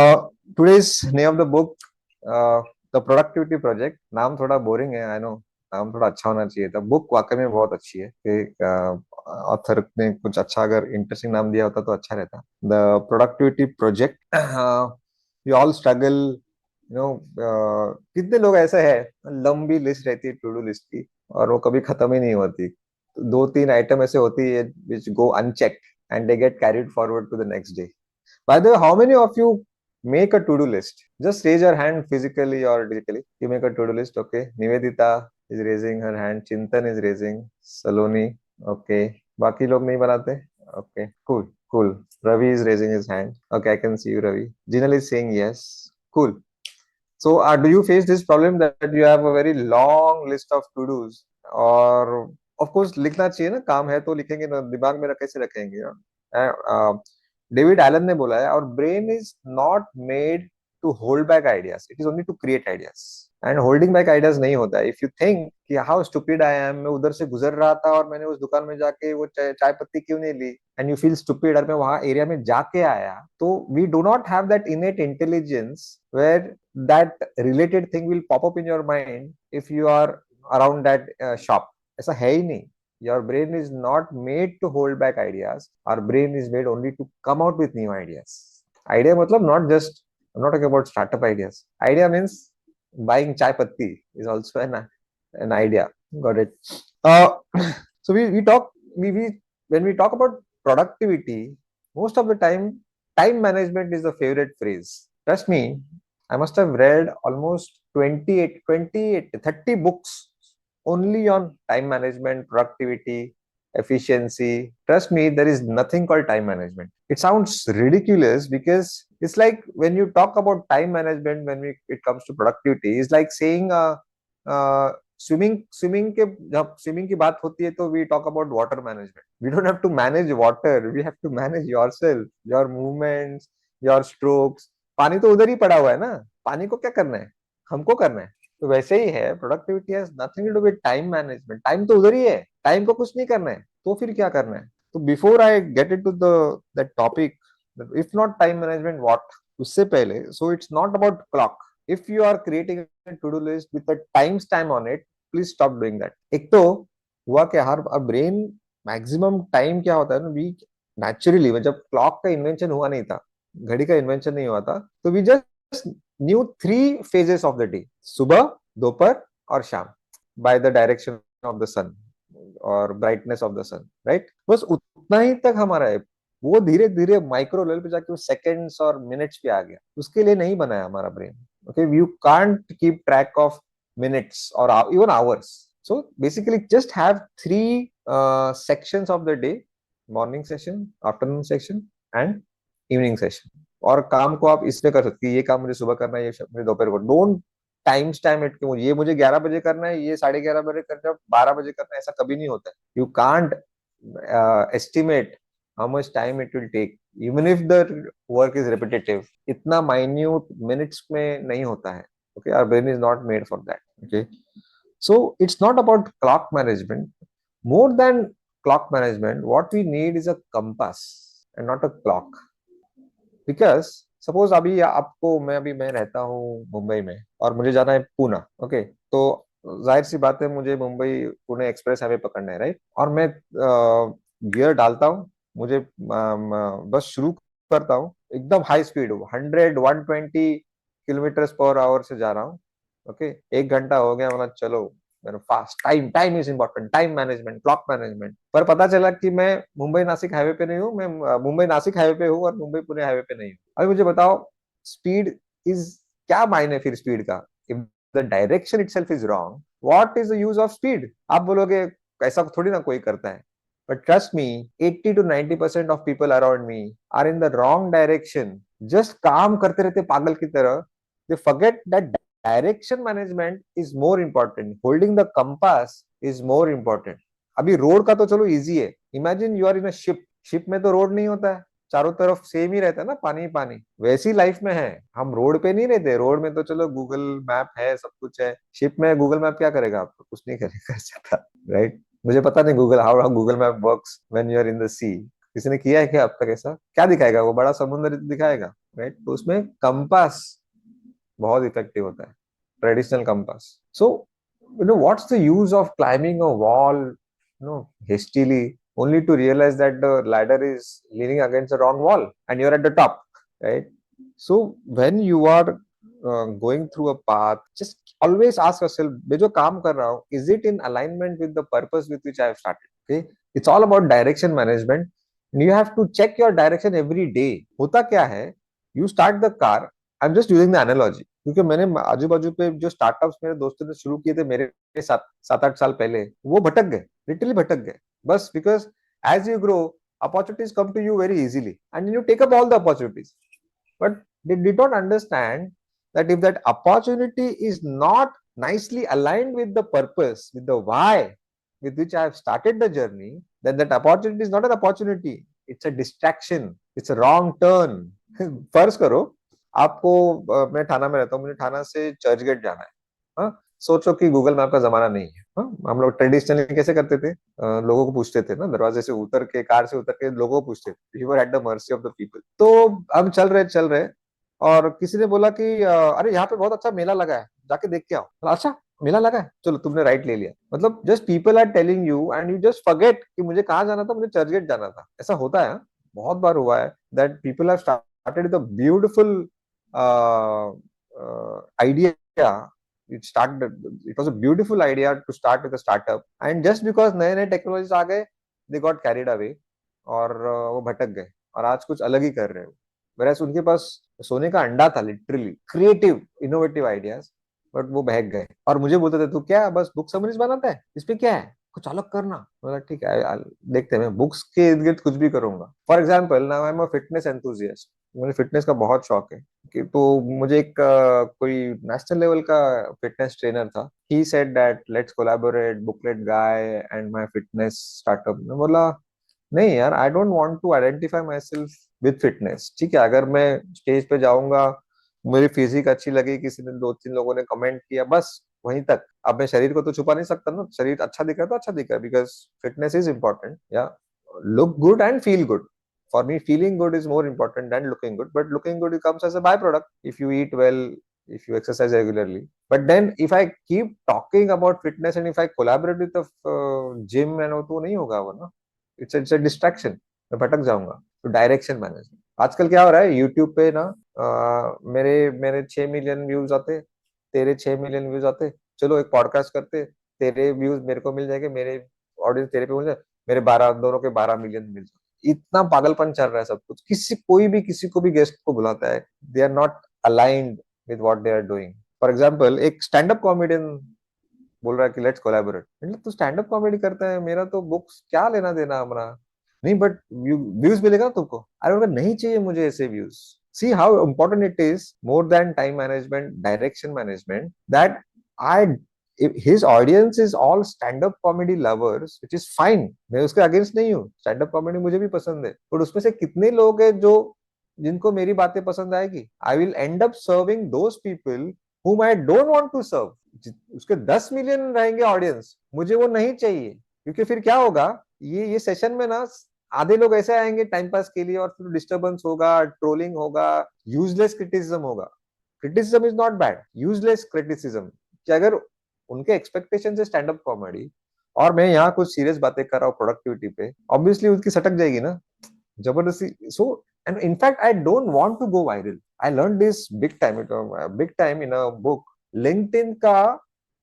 Today's name of the book, uh, The Productivity Project. नाम थोड़ा boring है, I know. नाम थोड़ा अच्छा होना चाहिए था. बुक वाकई में बहुत अच्छी है कि ऑथर ने कुछ अच्छा, अगर इंटरेस्टिंग नाम दिया होता तो अच्छा रहता. The productivity project. We all struggle, you know. कितने लोग ऐसे हैं, लंबी लिस्ट रहती है टू डू लिस्ट की, और वो कभी खत्म ही नहीं होती. दो तीन आइटम ऐसे होती है which go unchecked and they get carried forward to the next day. By the way, how many of you make a to-do list? Just raise your hand physically or digitally. You make a to-do list, okay? Nivedita is raising her hand. Chintan is raising. Saloni, okay. बाकी लोग नहीं बनाते? Okay, cool, cool. Ravi is raising his hand. Okay, I can see you, Ravi. Jinal is saying yes. Cool. So, do you face this problem that you have a very long list of to-dos? और of course लिखना चाहिए ना, काम है तो लिखेंगे ना, दिमाग में कैसे रखेंगे ना. डेविड एलन ने बोला है, और brain is not made to hold back ideas, it is only to create ideas. And holding back ideas नहीं होता है. इफ यू थिंक कि हाउ स्टूपिड आई एम, मैं उधर से गुजर रहा था और मैंने उस दुकान में जाके वो चाय पत्ती क्यों नहीं ली, एंड यू फील स्टूपिड, और मैं वहां एरिया में जाके आया, तो we do not have that innate intelligence where that related thing will pop up in your mind if you are around that shop. ऐसा है ही नहीं. Your brain is not made to hold back ideas. Our brain is made only to come out with new ideas. Idea matlab not just, I'm not talking about startup ideas. Idea means buying chai patti is also an idea. Got it. Uh, so we talk, we when we talk about productivity, most of the time management is the favorite phrase. Trust me, I must have read almost 30 books only on time management, productivity, efficiency. Trust me, there is nothing called time management. It sounds ridiculous because it's like when you talk about time management, it comes to productivity, it's like saying swimming के जब swimming की बात होती है तो we talk about water management. We don't have to manage water, we have to manage yourself, your movements, your strokes. पानी तो उधर ही पड़ा हुआ है ना, पानी को क्या करना है, हमको करना है. तो वैसे ही है, productivity has nothing to do with time management. Time तो उधर ही है, टाइम को कुछ नहीं करना है, तो फिर क्या करना है. तो before I get it to the that topic, if not time management what, उससे पहले, so it's not about clock. If you are creating a to-do list with a time stamp on it, please stop doing that. एक तो हुआ क्या, हर brain maximum time क्या होता है ना, वी नेचुरली, जब क्लॉक का इन्वेंशन हुआ नहीं था, घड़ी का इन्वेंशन नहीं हुआ था, तो we just knew three phases of the day, सुबह, दोपहर और शाम, by the direction of the sun और brightness of the sun, right. बस उतना ही तक हमारा है. वो धीरे धीरे माइक्रो लेवल पे जाके वो सेकंड्स और मिनट्स पे आ गया. उसके लिए नहीं बनाया हमारा brain. Okay, you can't keep track of minutes or even hours. So basically just have three sections of the day: morning session, afternoon session and evening session. और काम को आप इसमें कर सकते हैं, ये काम मुझे सुबह करना है, ये मुझे दोपहर को. डोंट टाइम स्टैम्प इट कि ये मुझे 11 बजे करना है, ये 11:30 बजे करना है, 12 बजे करना है. ऐसा कभी नहीं होता है. You can't estimate how much time it will take, even if the work is repetitive. इतना minute minutes में नहीं होता है. Okay, our brain is not made for that. Okay, so it's not about clock management. More than clock management, what we need is a compass and not a clock. Because suppose अभी आपको, मैं रहता हूँ मुंबई में और मुझे जाना है पूना. ओके, तो जाहिर सी बात है, मुझे मुंबई पुणे एक्सप्रेस हाईवे पकड़ना है, राइट. और मैं गियर डालता हूँ, मुझे बस शुरू करता हूँ, एकदम high speed, 100 120 kilometre per hour से जा रहा हूँ. ओके, 1 घंटा हो गया, मतलब चलो मेरा fast. Time is important, time management, clock management. पर पता चला कि मैं मुंबई नासिक हाईवे पे नहीं हूँ, मैं मुंबई नासिक हाईवे पे हूँ और मुंबई पुणे हाईवे पे नहीं हूँ. अभी मुझे बताओ, स्पीड इज क्या मायने फिर स्पीड का. If the direction itself is wrong, what is the use of speed. आप बोलोगे ऐसा थोड़ी ना कोई करता है. But trust me, 80 to 90% of people around me are in the wrong direction. Just काम करते रहते पागल की तरह. They forget that direction management is more important. Holding the compass is more important. अभी रोड का तो चलो इजी है. Imagine you are in a ship. Ship में तो रोड नहीं होता है, चारों तरफ सेम ही रहता है ना, पानी ही पानी. वैसी लाइफ में है, हम रोड पे नहीं रहते. रोड में तो चलो गूगल मैप है, सब कुछ है. शिप में गूगल मैप क्या करेगा, आपको कुछ नहीं करेगा, राइट. मुझे पता नहीं Google how Google map works when you are in the sea. किसी ने किया है क्या अब तक ऐसा? क्या दिखाएगा वो, बड़ा समुद्र दिखाएगा, राइट? तो उसमें कंपास बहुत इफेक्टिव होता है, traditional compass. So what's the use of climbing a wall hastily, only to realize that the ladder is leaning against the wrong wall and you're at the top, right? So when you are going through a path, just always ask yourself, मैं जो काम कर रहा हूँ, is it in alignment with the purpose with which I have started? Okay, it's all about direction management. And you have to check your direction every day. होता क्या है, you start the car, I'm just using the analogy क्योंकि मैंने आजू बाजू पे जो startups मेरे दोस्तों ने शुरू किए थे मेरे साथ 7-8 साल पहले, वो भटक गए, लिटरली भटक गए, बस because as you grow opportunities come to you very easily and you take up all the opportunities, but they did not understand that if that opportunity is not nicely aligned with the purpose, with the why with which I have started the journey, then that opportunity is not an opportunity, it's a distraction, it's a wrong turn. फर्ज करो आपको मैं ठाणा में रहता हूँ, मुझे ठाणा से church gate जाना है, हाँ? सोचो कि गूगल मैप का जमाना नहीं है, हाँ? हम लोग ट्रेडिशनली कैसे करते थे, लोगों को पूछते थे ना, दरवाजे से उतर के, कार से उतर के लोगों को पूछते थे, you were at the mercy of the people. तो हम चल रहे और किसी ने बोला कि अरे यहाँ पे बहुत अच्छा मेला लगा है, जाके देख के आओ। बोला, अच्छा मेला लगा है, चलो तुमने राइट ले लिया। मतलब just people are telling you and you just forget कि मुझे कहाँ जाना था, मुझे चर्चगेट जाना था। ऐसा होता है, हाँ? बहुत बार हुआ है that people have started with a beautiful idea. It was a beautiful idea to start with a startup, and just because नए नए टेक्नोलॉजीज आ गए, they got carried away और वो भटक गए और आज कुछ अलग ही कर रहे हो। whereas उनके पास सोने का अंडा था, literally creative innovative ideas, but वो बहक गए और मुझे बोलते थे तू क्या बस बुक समरीज बनाता है, इसमें क्या है, कुछ अलग करना। बोला ठीक है, देखते हैं, मैं बुक्स के इर्द गिर्द कुछ भी करूंगा। For example now I am a fitness enthusiast, मुझे फिटनेस का बहुत शौक है कि तो मुझे एक कोई नेशनल लेवल का फिटनेस ट्रेनर था, he said that let's collaborate booklet guy and my fitness startup. मैं बोला नहीं यार, I don't want to identify myself with fitness. ठीक है, अगर मैं स्टेज पे जाऊंगा, मेरी फिजिक अच्छी लगी, किसी ने 2-3 लोगों ने कमेंट किया, बस वहीं तक। अब मैं शरीर को तो छुपा नहीं सकता ना, शरीर अच्छा दिख रहा है तो अच्छा दिख रहा है, बिकॉज फिटनेस इज इंपॉर्टेंट, या look good and feel good. For me, feeling good is more important than looking good. But looking good comes as a byproduct if you eat well, if you exercise regularly. But then if I keep talking about fitness and if I collaborate with the gym and वो तो नहीं होगा वो ना, it's a distraction. मैं भटक जाऊंगा। तो डायरेक्शन मैनेजमेंट आजकल क्या हो रहा है, यूट्यूब पे ना मेरे मेरे 6 मिलियन व्यूज आते, तेरे 6 मिलियन व्यूज आते, चलो एक पॉडकास्ट करते, तेरे व्यूज मेरे को मिल जाएंगे, मेरे ऑडियंस तेरे पे मिल जाए, मेरे 12 दोनों के 12 मिलियन मिल जाए। इतना पागलपन चल रहा है सब कुछ, कोई भी किसी को भी गेस्ट को बुलाता है, they are not aligned with what they are doing. For example एक स्टैंड अप कॉमेडियन बोल रहा है कि लेट्स कोलैबोरेट, मतलब तू स्टैंड अप कॉमेडी करता है, मेरा तो बुक्स क्या लेना देना हमारा, नहीं बट व्यूज मिलेगा ना तुमको। अरे बोला नहीं चाहिए मुझे ऐसे views. See how important it is, more than time management, direction management, that I his audience is all stand up comedy lovers, which is fine, मैं उसके अगेंस्ट नहीं हूँ, स्टैंड अप कॉमेडी मुझे भी पसंद है, पर उसमें से कितने लोग हैं जो जिनको मेरी बातें पसंद आएगी। I will and up serving those people whom I don't want to serve. उसके 10 मिलियन रहेंगे ऑडियंस, मुझे वो नहीं चाहिए, क्योंकि फिर क्या होगा, ये सेशन में ना आधे लोग ऐसे आएंगे टाइम पास के लिए और फिर डिस्टरबेंस होगा, ट्रोलिंग होगा, यूजलेस क्रिटिसिज्म होगा। Criticism is not bad, useless criticism, कि अगर उनके एक्सपेक्टेशन से स्टैंड अप कॉमेडी और मैं यहाँ कुछ सीरियस बातें कर रहा हूँ प्रोडक्टिविटी पे, ऑब्वियसली उसकी सटक जाएगी ना जबरदस्ती। So and in fact I don't want to go viral. I learn this big time in a book. LinkedIn का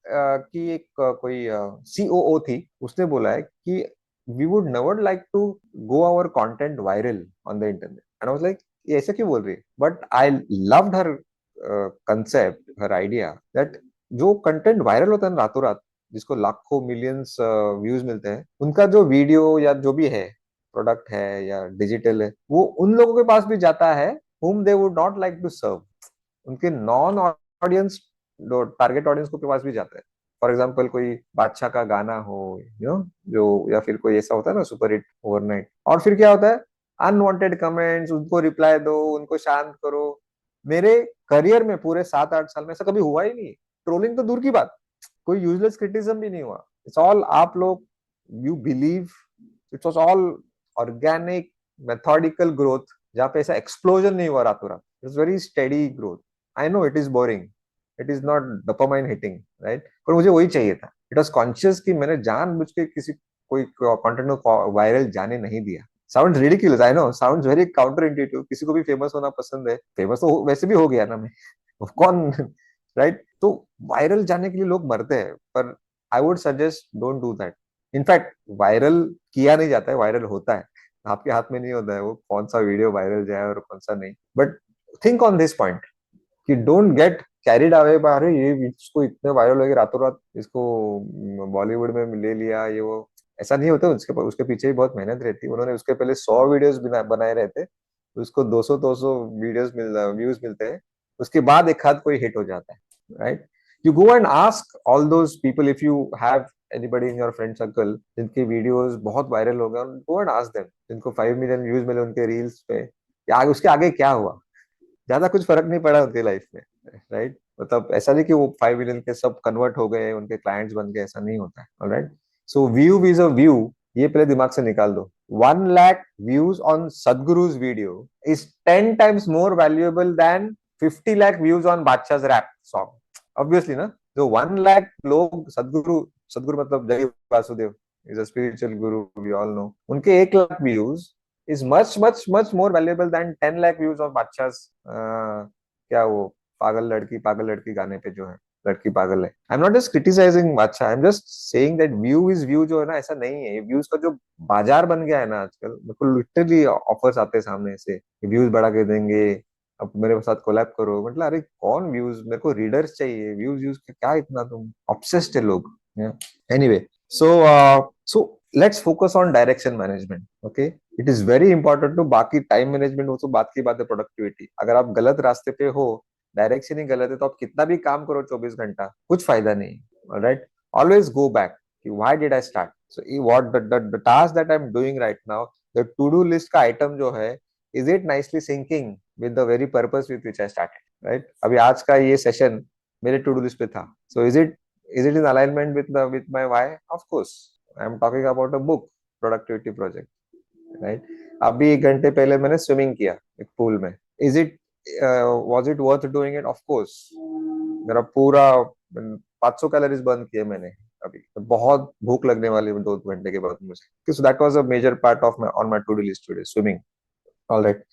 की एक कोई सीओओ थी, उसने बोला है कि we would never like to go our content viral on the internet. And I was like ये ऐसे क्यों बोल रही है, but I loved her concept, her idea that जो कंटेंट वायरल होता है ना रातों रात, जिसको लाखों मिलियंस व्यूज मिलते हैं, उनका जो वीडियो या जो भी है, प्रोडक्ट है या डिजिटल है, वो उन लोगों के पास भी जाता है whom they would not like to serve, उनके नॉन ऑडियंस, टारगेट ऑडियंस को के पास भी जाता है। फॉर एग्जाम्पल कोई बादशाह का गाना हो, यू नो, जो या फिर कोई ऐसा होता है ना सुपर हिट ओवरनाइट, और फिर क्या होता है, अनवांटेड कमेंट्स, उनको रिप्लाई दो, उनको शांत करो। मेरे करियर में पूरे 7-8 साल में ऐसा कभी हुआ ही नहीं, ट्रोलिंग तो दूर की बात, कोई यूजलेस क्रिटिसिज्म भी नहीं हुआ। इट्स ऑल आप लोग, you believe, it was all organic, methodical growth, जहाँ पे ऐसा एक्सप्लोजन नहीं हुआ रातों रात, it's very steady growth. I know it is boring, it is not dopamine hitting, right, पर मुझे वही चाहिए था. इट वॉज कॉन्शियस कि मैंने जानबूझ के किसी कोई कंटेंट को वायरल जाने नहीं दिया. Sound ridiculous, I know, sound very counter intuitive. किसी को भी फेमस होना पसंद है, फेमस तो वैसे भी हो गया ना मैं. कौन, राइट. तो वायरल जाने के लिए लोग मरते हैं, पर I would suggest don't do that. In fact viral किया नहीं जाता है, वायरल होता है. आपके हाथ में नहीं होता है वो कौन सा वीडियो वायरल जाए और कौन सा नहीं. But think on this point कि don't get carried away by, अरे ये इसको इतने वायरल हो गए रातों रात, इसको बॉलीवुड में ले लिया ये वो. ऐसा नहीं होता. उसके उसके पीछे भी बहुत मेहनत रहती है. उन्होंने उसके पहले 100 वीडियोस बनाए रहते, उसको 200 वीडियोस व्यूज मिलते हैं, उसके बाद एक आध कोई हिट हो जाता है, right. You go and ask all those people, if you have anybody in your friend circle जिनके वीडियोस बहुत वायरल हो गए, गो एंड आस्क देम, जिनको 5 मिलियन व्यूज मिले उनके रील्स पे, या उसके आगे क्या हुआ. ज्यादा कुछ फर्क नहीं पड़ा उनकी लाइफ में, राइट. मतलब ऐसा नहीं कि वो 5 मिलियन के सब कन्वर्ट हो गए, उनके क्लाइंट्स बन गए, ऐसा नहीं होता है. Alright. So view is a view, ये पहले दिमाग से निकाल दो. 1 lakh views on Sadhguru's video is 10 times more valuable then 50 lakh views on बादशाह रैप सॉन्ग. ऑब्वियसली ना. जो 1 लाख लोग सदगुरु, सदगुरु मतलब जय Vasudev is a spiritual Guru, we all no, उनके 1 lakh views is much more valuable than 10 lakh views of बादशाह. क्या वो पागल लड़की गाने पे जो है, लड़की पागल है. I am not just criticising Badshah, I am just saying that view is view जो है ना, ऐसा नहीं है. व्यूज का जो बाजार बन गया है ना आजकल, मेरे को लिटरली ऑफर्स आते हैं सामने से, व्यूज बढ़ा के देंगे, अब मेरे साथ कोलैब करो. मतलब अरे कौन व्यूज, मेरे को रीडर्स चाहिए, व्यूज व्यूज क्या इतना तुम ऑब्सेस्ड है लोग. Anyway, so so let's focus on direction management. Okay, it is very important to. बाकी टाइम मैनेजमेंट वो तो बात की बात है, प्रोडक्टिविटी. अगर आप गलत रास्ते पे हो, डायरेक्शन ही गलत है, तो आप कितना भी काम करो 24 घंटा, कुछ फायदा नहीं. राइट. ऑलवेज गो बैक कि why did I start. So what the task that I am doing right now, the to do list का आइटम जो है, is it nicely syncing with the very purpose with which I started. Right. अभी आज का ये session मेरे to do list पे था. So is it in alignment with my why. Of course I am talking about a book, productivity project, right. अभी 1 घंटे पहले मैंने स्विमिंग किया एक पूल में. Is it was it worth doing it. Of course. मेरा पूरा 500 कैलोरीज बर्न किए मैंने अभी. बहुत भूख लगने वाली 2 घंटे के बाद मुझे. So that was a major part of my on my to do list today, swimming. Alright.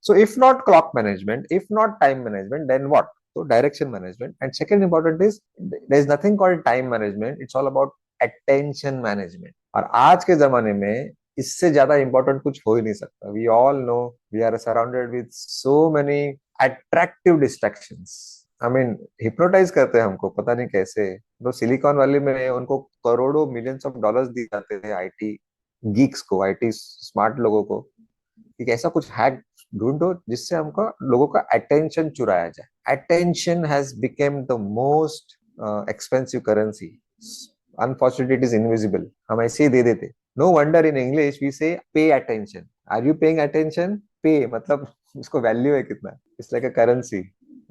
So if not clock management, if not time management, then what? So direction management. And second important is there is nothing called time management. It's all about attention management. और आज के जमाने में इससे ज्यादा important कुछ हो ही नहीं सकता. We all know we are surrounded with so many attractive distractions. I mean hypnotize करते हैं हमको पता नहीं कैसे. तो सिलिकॉन वैली में उनको करोड़ों मिलियंस ऑफ डॉलर्स दिए जाते थे, आईटी गीक्स को, आईटी स्मार्ट लोगों को, कि ऐसा कुछ हैक ढूंढो जिससे हमको लोगों का अटेंशन चुराया जाए. Attention has become the most expensive currency. Unfortunately it is invisible, हम ऐसे ही दे देते. No wonder in English we say pay attention. Are you paying attention. Pay मतलब उसको वैल्यू है कितना. It's like a currency,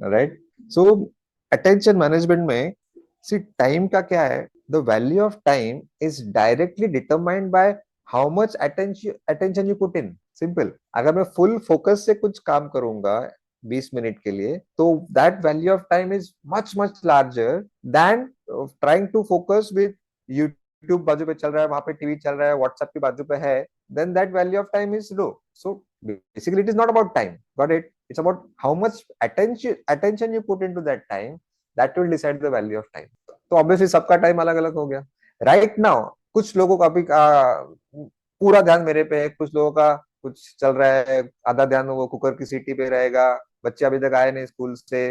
right. So attention management में सी टाइम का क्या है, the value of time is directly determined by how much attention you put in. Simple. अगर मैं फुल फोकस से कुछ काम करूंगा 20 मिनट के लिए, तो that value of time is much much larger than trying to focus with YouTube बाजू पे चल रहा है, वहां पे टीवी चल रहा है, व्हाट्सएप की बाजू पे है, then that value of time is low. So basically it is not about time, got it. It's about how much attention you put into that time, that will decide the value of time. तो obviously सबका time अलग अलग हो गया. Right now कुछ लोगों का अभी पूरा ध्यान मेरे पे है, कुछ लोगों का कुछ चल रहा है, आधा ध्यान वो कुकर की सीटी पे रहेगा, बच्चे अभी तक आए नहीं स्कूल से,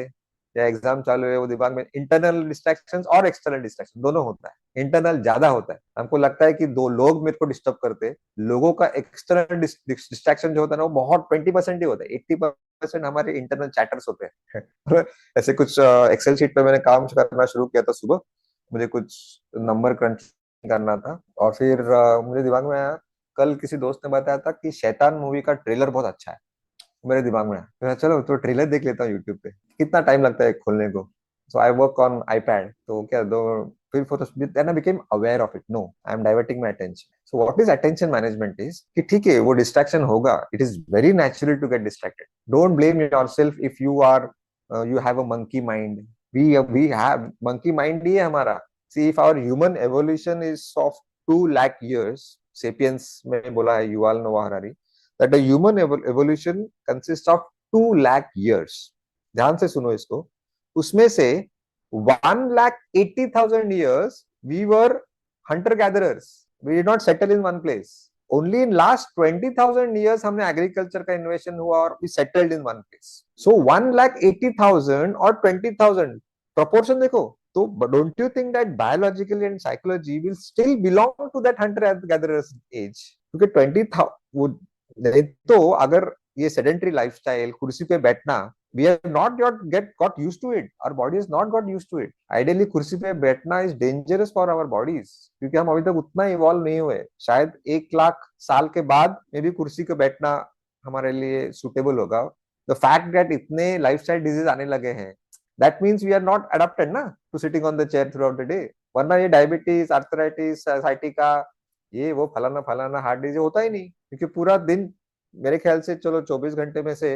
या एग्जाम चालू है, वो दिमाग में इंटरनल डिस्ट्रैक्शंस और एक्सटर्नल डिस्ट्रैक्शन दोनों होता है. इंटरनल ज्यादा होता है, हमको लगता है कि दो लोग मेरे को डिस्टर्ब करते. लोगों का एक्सटर्नल डिस्ट्रैक्शन जो होता है ना, वो बहुत 20% ही होता है. 80% हमारे इंटरनल चैटर्स होते हैं. ऐसे कुछ एक्सेल शीट पे मैंने काम करना शुरू किया था सुबह. मुझे कुछ नंबर क्रंच करना था, और फिर मुझे दिमाग में आया, कल किसी दोस्त ने बताया था कि शैतान मूवी का ट्रेलर बहुत अच्छा है. मेरे दिमाग में आया, चलो तो ट्रेलर देख लेता हूँ यूट्यूब पे. कितना टाइम लगता है खोलने को. सो आई वर्क ऑन आईपैड, तो क्या दो then I became aware of it. No, I am diverting my attention. So what is attention management is कि ठीक है वो distraction होगा. It is very natural to get distracted. Don't blame yourself if you are you have a monkey mind. We have monkey mind ही है हमारा. See, if our human evolution is of 2 lakh years, sapiens में बोला है युval नोआ Harari, that the human evolution consists of 2 lakh years. ध्यान से सुनो इसको. उसमें से 1,80,000 years we were hunter gatherers. We did not settle in one place. Only in last 20,000 years हमने agriculture का innovation हुआ और we settled in one place. So 1,80,000 और 20,000 proportion देखो. तो don't you think that biologically and psychology will still belong to that hunter gatherers age? क्योंकि 20,000 नहीं तो अगर ये sedentary lifestyle कुर्सी पे बैठना we have not got used to it. Our body has not got used to it. Ideally कुर्सी पे बैठना is dangerous for our bodies क्योंकि हम अभी तक उतना इवॉल्व नहीं हुए. शायद 1 लाख साल के बाद में भी कुर्सी पे बैठना हमारे लिए सुटेबल होगा. The fact that इतने लाइफस्टाइल डिजीज आने लगे हैं, that means we are not adapted ना to sitting on the chair throughout the day. वरना ये डायबिटीज, आर्थराइटिस, साइटिका, ये वो फलाना फलाना हार्ट डिजीज होता ही नहीं क्योंकि पूरा दिन मेरे ख्याल से चलो 24 घंटे में से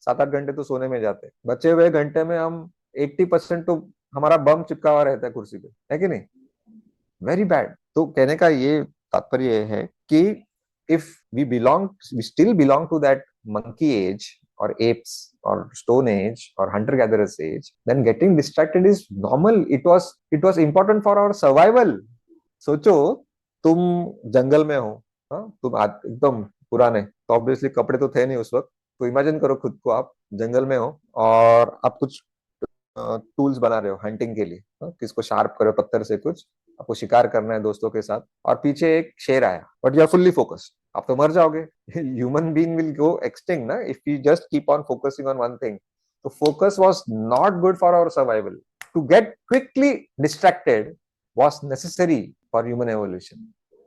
7-8 घंटे तो सोने में जाते हैं. बचे हुए घंटे में हम 80% तो हमारा बम चिपका हुआ रहता है कुर्सी पे, है कि नहीं? Very bad. तो कहने का ये तात्पर्य है कि if we still belong to that monkey age और एप्स और स्टोन एज और hunter gatherers age, then getting distracted is normal. It was important for our survival. सोचो तुम जंगल में हो, तुम एकदम पुराने, तो ऑब्वियसली कपड़े तो थे नहीं उस वक्त. तो इमेजिन करो खुद को आप जंगल में हो और आप कुछ टूल्स बना रहे हो हंटिंग के लिए. किसको शार्प करो पत्थर से, कुछ आपको शिकार करना है दोस्तों के साथ, और पीछे एक शेर आया, but you are fully focused. आप तो मर जाओगे. Human being will go extinct ना if you just keep on focusing on one thing. तो focus was not good for our survival. To get quickly distracted was necessary for human evolution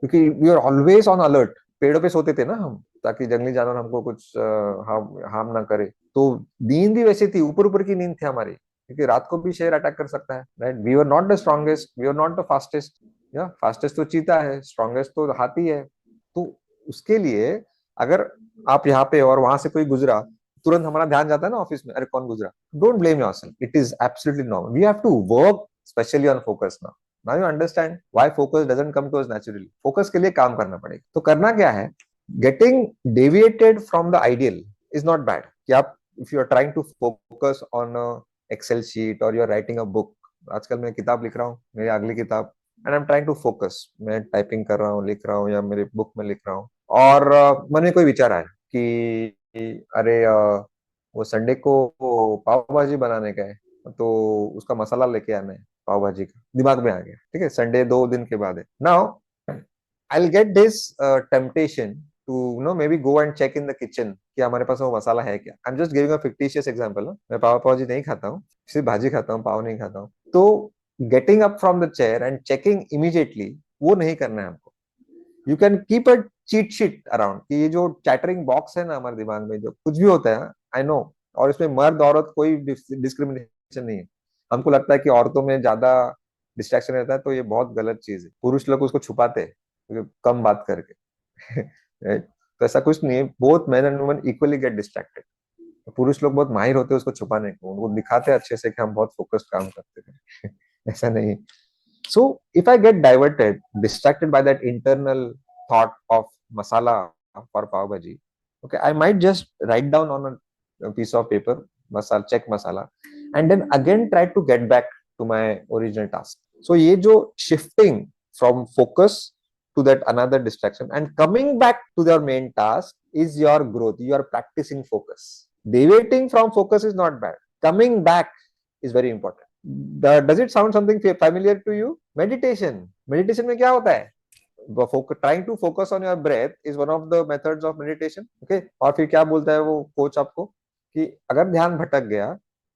क्योंकि we are always on alert. पेड़ों पे सोते थे ना हम ताकि जंगली जानवर हमको कुछ हार्म ना करे. तो नींद भी वैसी थी, ऊपर ऊपर की नींद थी हमारी क्योंकि रात को भी शेर अटैक कर सकता है. Right. We are not the strongest, we are not the fastest. या फास्टेस्ट तो चीता है, स्ट्रॉन्गेस्ट तो हाथी है. तो उसके लिए अगर आप यहाँ पे और वहां से कोई गुजरा, तुरंत हमारा ध्यान जाता है ना ऑफिस में, अरे कौन गुजरा. Don't blame yourself. It is absolutely normal. We have to work specially on focus now. Now you understand why focus doesn't come to us naturally. Focus के लिए काम करना पड़ेगा. तो करना क्या है? Getting deviated from the ideal is not bad. कि आप if you are trying to focus on a Excel sheet or you are writing a book. आजकल मैं किताब लिख रहा हूँ, मेरी अगली किताब, and I'm trying to focus. मैं टाइपिंग कर रहा हूँ, लिख रहा हूँ या मेरे बुक में लिख रहा हूँ और मन में कोई विचार आया कि अरे वो संडे को पाव भाजी बनाने का है तो उसका मसाला लेके आना है पाव भाजी का. दिमाग में आ गया, ठीक है, संडे 2 दिन के बाद है. Now I will get this temptation to know maybe go and check in the kitchen कि हमारे पास वो मसाला है क्या. I am just giving a fictitious example. मैं पाव भाजी नहीं खाता हूँ, सिर्फ भाजी खाता हूँ, पाव नहीं खाता हूँ. तो getting up from the chair and checking immediately, वो नहीं करना है हमको. You can keep a cheat sheet around कि ये जो चैटरिंग बॉक्स है ना हमारे दिमाग में, जो कुछ भी होता है, आई नो, और इसमें मर्द औरत कोई डिस्क्रिमिनेशन नहीं है. हमको लगता है कि औरतों में ज्यादा डिस्ट्रैक्शन रहता है, तो ये बहुत गलत चीज है. पुरुष लोग उसको छुपाते हैं कम बात करके. तो ऐसा कुछ नहीं है. Both men and women equally get distracted. पुरुष लोग बहुत माहिर होते हैं उसको छुपाने को, उनको दिखाते हैं अच्छे से कि हम बहुत फोकस्ड काम करते हैं. ऐसा नहीं. So if I get diverted, distracted by that internal thought of masala for pav bhaji, okay, I might just write down on a piece of paper, check masala, and then again try to get back to my original task. So ये जो shifting from focus to that another distraction and coming back to your main task is your growth. You are practicing focus. Deviating from focus is not bad. Coming back is very important. Does it sound something familiar to you? Meditation में क्या होता है? Trying to focus on your breath is one of the methods of meditation. Okay? और फिर क्या बोलता है वो कोच आपको कि अगर ध्यान भटक गया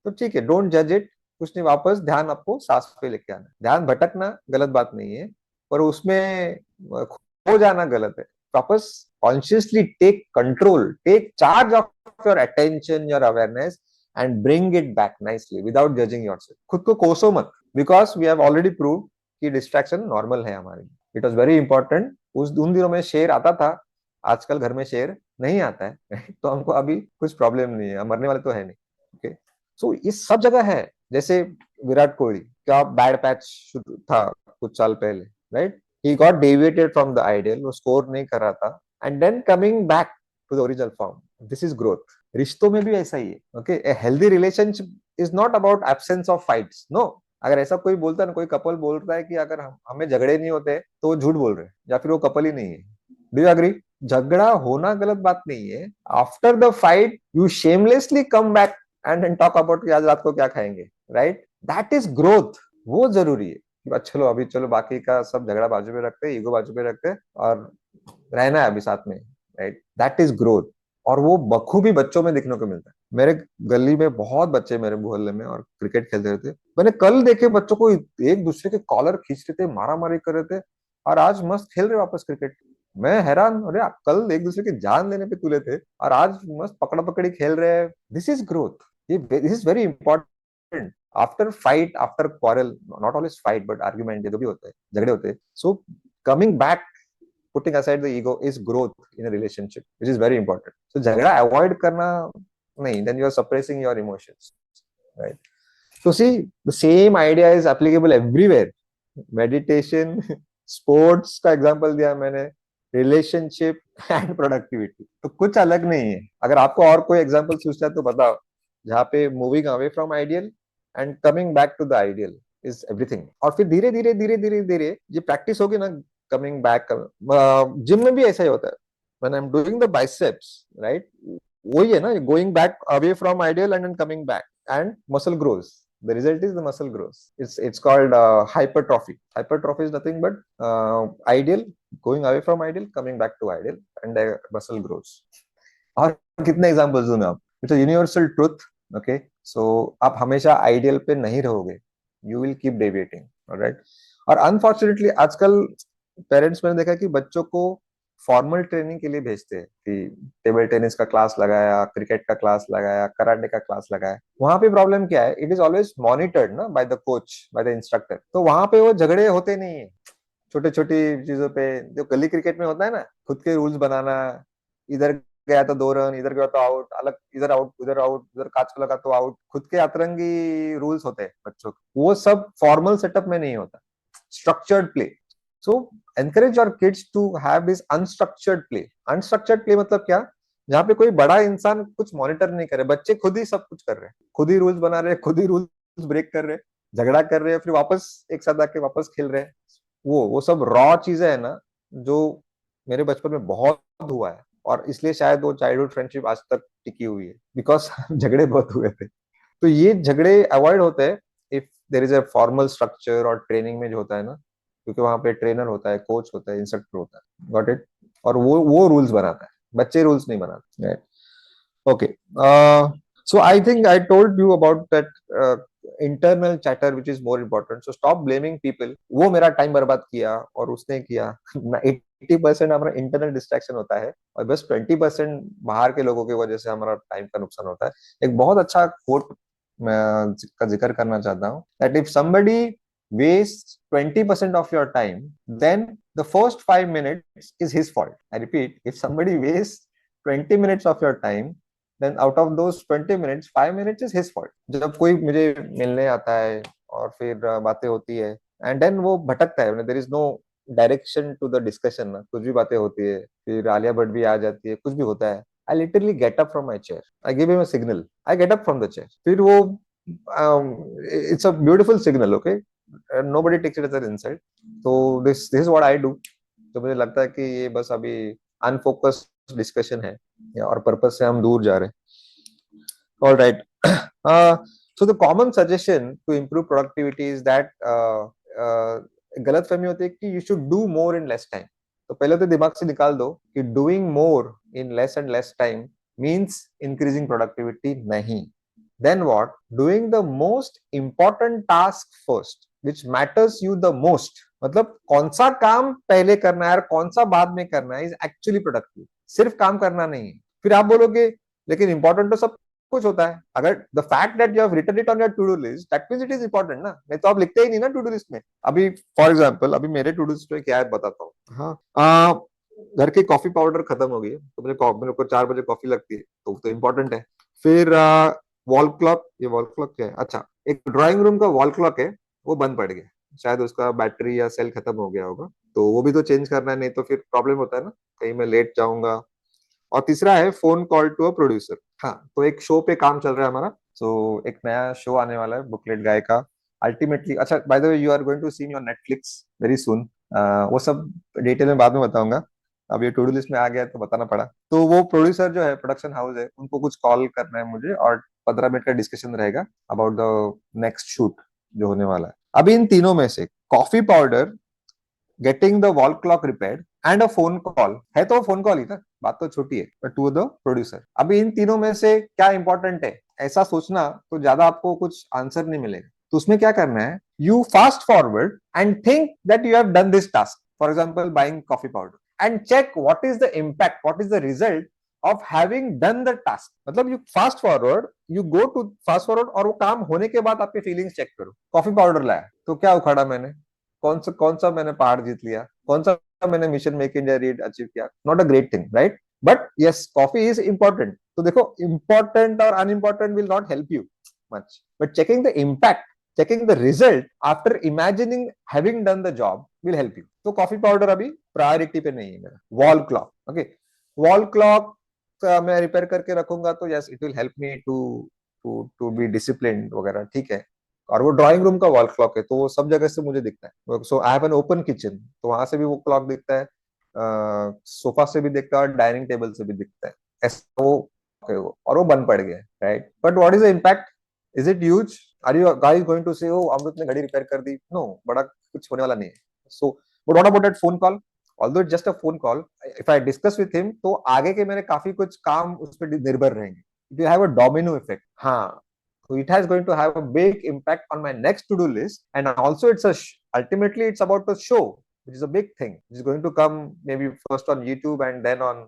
तो ठीक है, डोंट जज इट, कुछ नहीं, वापस ध्यान आपको सांस पे लेके आना. ध्यान भटकना गलत बात नहीं है, पर उसमें खो जाना गलत है. वापस consciously take control, take charge of your attention, your awareness, and bring it back nicely without judging yourself. खुद को कोसो मत, because we have already proved कि डिस्ट्रैक्शन नॉर्मल है हमारे लिए. It was very important. उन दिनों में शेर आता था, आजकल घर में शेर नहीं आता है. तो हमको अभी कुछ प्रॉब्लम नहीं है, मरने वाले तो है नहीं. ओके, सो ये सब जगह है. जैसे विराट कोहली क्या बैड पैच था कुछ साल पहले, right. He got deviated from the ideal, वो स्कोर नहीं कर रहा था, and then coming back to the original form. This is growth. रिश्तों में भी ऐसा ही है. Okay, a healthy relationship is not about absence of fights. No, अगर ऐसा कोई बोलता है ना, कोई कपल बोल रहा है कि अगर हमें झगड़े नहीं होते तो वो झूठ बोल रहे हैं, या फिर वो कपल ही नहीं है. Do you agree? झगड़ा होना गलत बात नहीं है. After the fight you shamelessly come back and talk about कि आज रात को क्या खाएंगे, राइट. That is growth. वो जरूरी है कि चलो अभी चलो बाकी का सब झगड़ा बाजू में रखते हैं, ईगो बाजू में रखते हैं, और रहना है अभी साथ में, राइट. That is growth. और वो बखूबी बच्चों में देखने को मिलता है. मेरे गली में बहुत बच्चे मेरे मोहल्ले में और क्रिकेट खेलते रहते. मैंने कल देखे बच्चों को एक दूसरे के कॉलर खींच रहे थे, मारा मारी कर रहे थे, और आज मस्त खेल रहे वापस क्रिकेट. मैं हैरान, अरे आप कल एक दूसरे की जान लेने पे तुले थे और आज मस्त पकड़ा पकड़ी खेल रहे हैं. This is growth. ये this is very important. After fight, after quarrel, not always fight but argument, ये जो भी होते हैं झगड़े होते हैं, so coming back, putting aside the ego is growth in a relationship, which is very important. So झगड़ा avoid करना नहीं, then you are suppressing your emotions, right? So see, the same idea is applicable everywhere. Meditation, sports का example दिया मैंने, relationship and productivity. तो कुछ अलग नहीं है. अगर आपको और कोई example पूछता है तो बताओ, जहाँ पे moving away from ideal and coming back to the ideal is everything. और फिर धीरे धीरे धीरे धीरे धीरे ये प्रैक्टिस होगी ना, कमिंग बैक. जिम में भी ऐसा ही होता है. When I am doing the biceps, right, वही है ना, going back away from ideal and coming back, and muscle grows. The result is the muscle grows. It's called hypertrophy. Hypertrophy is nothing but ideal, going away from ideal, coming back to ideal, and muscle grows. और कितने examples दूं मैं आप. It's a universal truth. Okay, so आप हमेशा ideal पे नहीं रहोगे, you will keep deviating, alright. और अनफॉर्चुनेटली आजकल पेरेंट्स, मैंने देखा कि बच्चों को फॉर्मल ट्रेनिंग के लिए भेजते हैं कि टेबल टेनिस का क्लास लगाया, क्रिकेट का क्लास लगाया, कराटे का क्लास लगाया. वहां पे प्रॉब्लम क्या है, इट इज ऑलवेज मॉनिटर्ड ना by the coach, by the instructor. तो वहां पे वो झगड़े होते नहीं है छोटे छोटी चीजों पे. जो गली क्रिकेट में होता है ना, खुद के रूल्स बनाना, इधर गया तो 2 रन, इधर गया तो आउट, अलग इधर आउट, उधर आउट, उधर काच को लगा तो आउट, खुद के अतरंगी रूल्स होते हैं बच्चों के. वो सब फॉर्मल सेटअप में नहीं होता. Structured play. So encourage your kids to have this unstructured play. Unstructured play मतलब क्या, जहाँ पे कोई बड़ा इंसान कुछ मॉनिटर नहीं करे, बच्चे खुद ही सब कुछ कर रहे हैं, खुद ही रूल्स बना रहे हैं, खुद ही रूल्स ब्रेक कर रहे हैं, झगड़ा कर रहे हैं, फिर वापस एक साथ आके वापस खेल रहे हैं. वो सब रॉ चीजें है ना, जो मेरे बचपन में बहुत हुआ है, और इसलिए शायद वो चाइल्डहुड फ्रेंडशिप आज तक टिकी हुई है, बिकॉज झगड़े बहुत हुए थे. तो ये झगड़े अवॉइड होते हैं if there is a formal structure और ट्रेनिंग में जो होता है ना, क्योंकि वहां पे ट्रेनर होता है, कोच होता है, इंस्ट्रक्टर होता है. Got it. और वो रूल्स बनाता है, बच्चे रूल्स नहीं बनाते. Okay. So I think I told you about that internal chatter, which is more important. So stop blaming people. वो मेरा टाइम बर्बाद किया और उसने किया. 80% हमारा इंटरनल डिस्ट्रैक्शन होता है, और बस 20% बाहर के लोगों की वजह से हमारा टाइम का नुकसान होता है. एक बहुत अच्छा कोट का जिक्र करना चाहता हूँ, that if somebody wastes 20% of your time, then the first 5 minutes is his fault. I repeat, if somebody wastes 20 minutes of your time, then out of those 20 minutes, 5 minutes is his fault. जब कोई मुझे मिलने आता है और फिर बातें होती है, and then वो भटकता है, there is no direction to the discussion ना, कुछ भी बातें होती है, फिर आलिया भट्ट भी आ जाती है, कुछ भी होता है, I literally get up from my chair. I give him a signal. I get up from the chair. फिर वो it's a beautiful signal, okay? Nobody takes it as an insult. So this is what I do. तो मुझे लगता है कि ये बस अभी अनफोकस्ड डिस्कशन है, और पर्पस से हम दूर जा रहे हैं. All right. So the common suggestion to improve productivity is that गलत फहमी होती है कि you should do more in less time. तो पहले तो दिमाग से निकाल दो कि doing more in less and less time means increasing productivity. नहीं. Then what? Doing the most important task first, which matters you the most. मतलब कौन सा काम पहले करना है और कौन सा बाद में करना है, is actually productive. सिर्फ काम करना नहीं है. फिर आप बोलोगे लेकिन इंपॉर्टेंट तो सब कुछ होता है। अगर the fact that you have written it on your to do list, that means it is important ना, नहीं तो आप लिखते ही नहीं ना टू डू लिस्ट में। अभी फॉर एग्जांपल, अभी मेरे टू डू लिस्ट में क्या है बताता हूँ। हाँ, घर की कॉफी पाउडर खत्म हो गई है, तो मेरे को 4 बजे कॉफी लगती है, तो इम्पोर्टेंट है। फिर वॉल क्लॉक, ये वॉल क्लॉक क्या है, अच्छा एक ड्राइंग रूम का वॉल क्लॉक है, वो बंद पड़ गया, शायद उसका बैटरी या सेल खत्म हो गया होगा, तो वो भी तो चेंज करना है, नहीं तो फिर प्रॉब्लम होता है ना, कहीं मैं लेट जाऊंगा। और तीसरा है phone call to a producer. हाँ, तो एक शो पे काम चल रहा है हमारा, तो एक नया शो आने वाला है बुकलेट गाय का। अल्टीमेटली, अच्छा by the way, you are going to see your Netflix very soon. वो सब डिटेल में बाद में बताऊंगा, अब ये टू डू लिस्ट में आ गया तो बताना पड़ा। तो वो प्रोड्यूसर जो है, प्रोडक्शन हाउस है, उनको कुछ कॉल करना है मुझे, और 15 मिनट का डिस्कशन रहेगा अबाउट द नेक्स्ट शूट जो होने वाला है। अभी इन तीनों में से coffee powder, getting the wall clock repaired and a phone call है, तो फोन कॉल ही था, बात तो छोटी है, बट टू द प्रोड्यूसर। अभी इन तीनों में से क्या इंपॉर्टेंट है, ऐसा सोचना तो ज्यादा आपको कुछ आंसर नहीं मिलेगा। तो उसमें क्या करना है, you fast forward and think that you have done this task, for example buying coffee powder, and check what is the impact, what is the result of having done the task. मतलब you fast forward, you go to fast forward, और वो काम होने के बाद आपके feelings check करो। Coffee powder लाया तो क्या उखाड़ा मैंने, कौन सा मैंने पहाड़ जीत लिया, कौन सा मैंने mission make India read achieve किया, not a great thing, right? But yes, coffee is important. तो देखो, इंपॉर्टेंट और unimportant will not help you much, but checking the impact, checking the result after imagining having done the job will help you. तो coffee powder अभी priority पे नहीं है मेरा। Wall clock, okay, wall clock मैं repair करके रखूंगा, तो yes it will help me to to to be discipline वगैरह, ठीक है। और वो ड्राइंग रूम का वॉल क्लॉक है, तो वो सब जगह से मुझे दिखता है। So I have an open kitchen, तो वहां से भी वो क्लॉक दिखता है, सोफा से भी दिखता है, और डाइनिंग टेबल से भी दिखता है, ऐसा वो है वो, और वो बंद पड़ गया है, right? But what is the impact, is it huge? Are you guys going to say oh अमृत ने घड़ी रिपेयर कर दी? नो, बड़ा कुछ होने वाला नहीं है। So but what about that phone call? Although it's just a phone call, if I discuss with him, तो आगे के मेरे काफी कुछ काम उस पर निर्भर रहेंगे। It will have a domino effect. हाँ, so it has going to have a big impact on my next to-do list, and also it's ultimately it's about the show, which is a big thing, which is going to come maybe first on YouTube and then on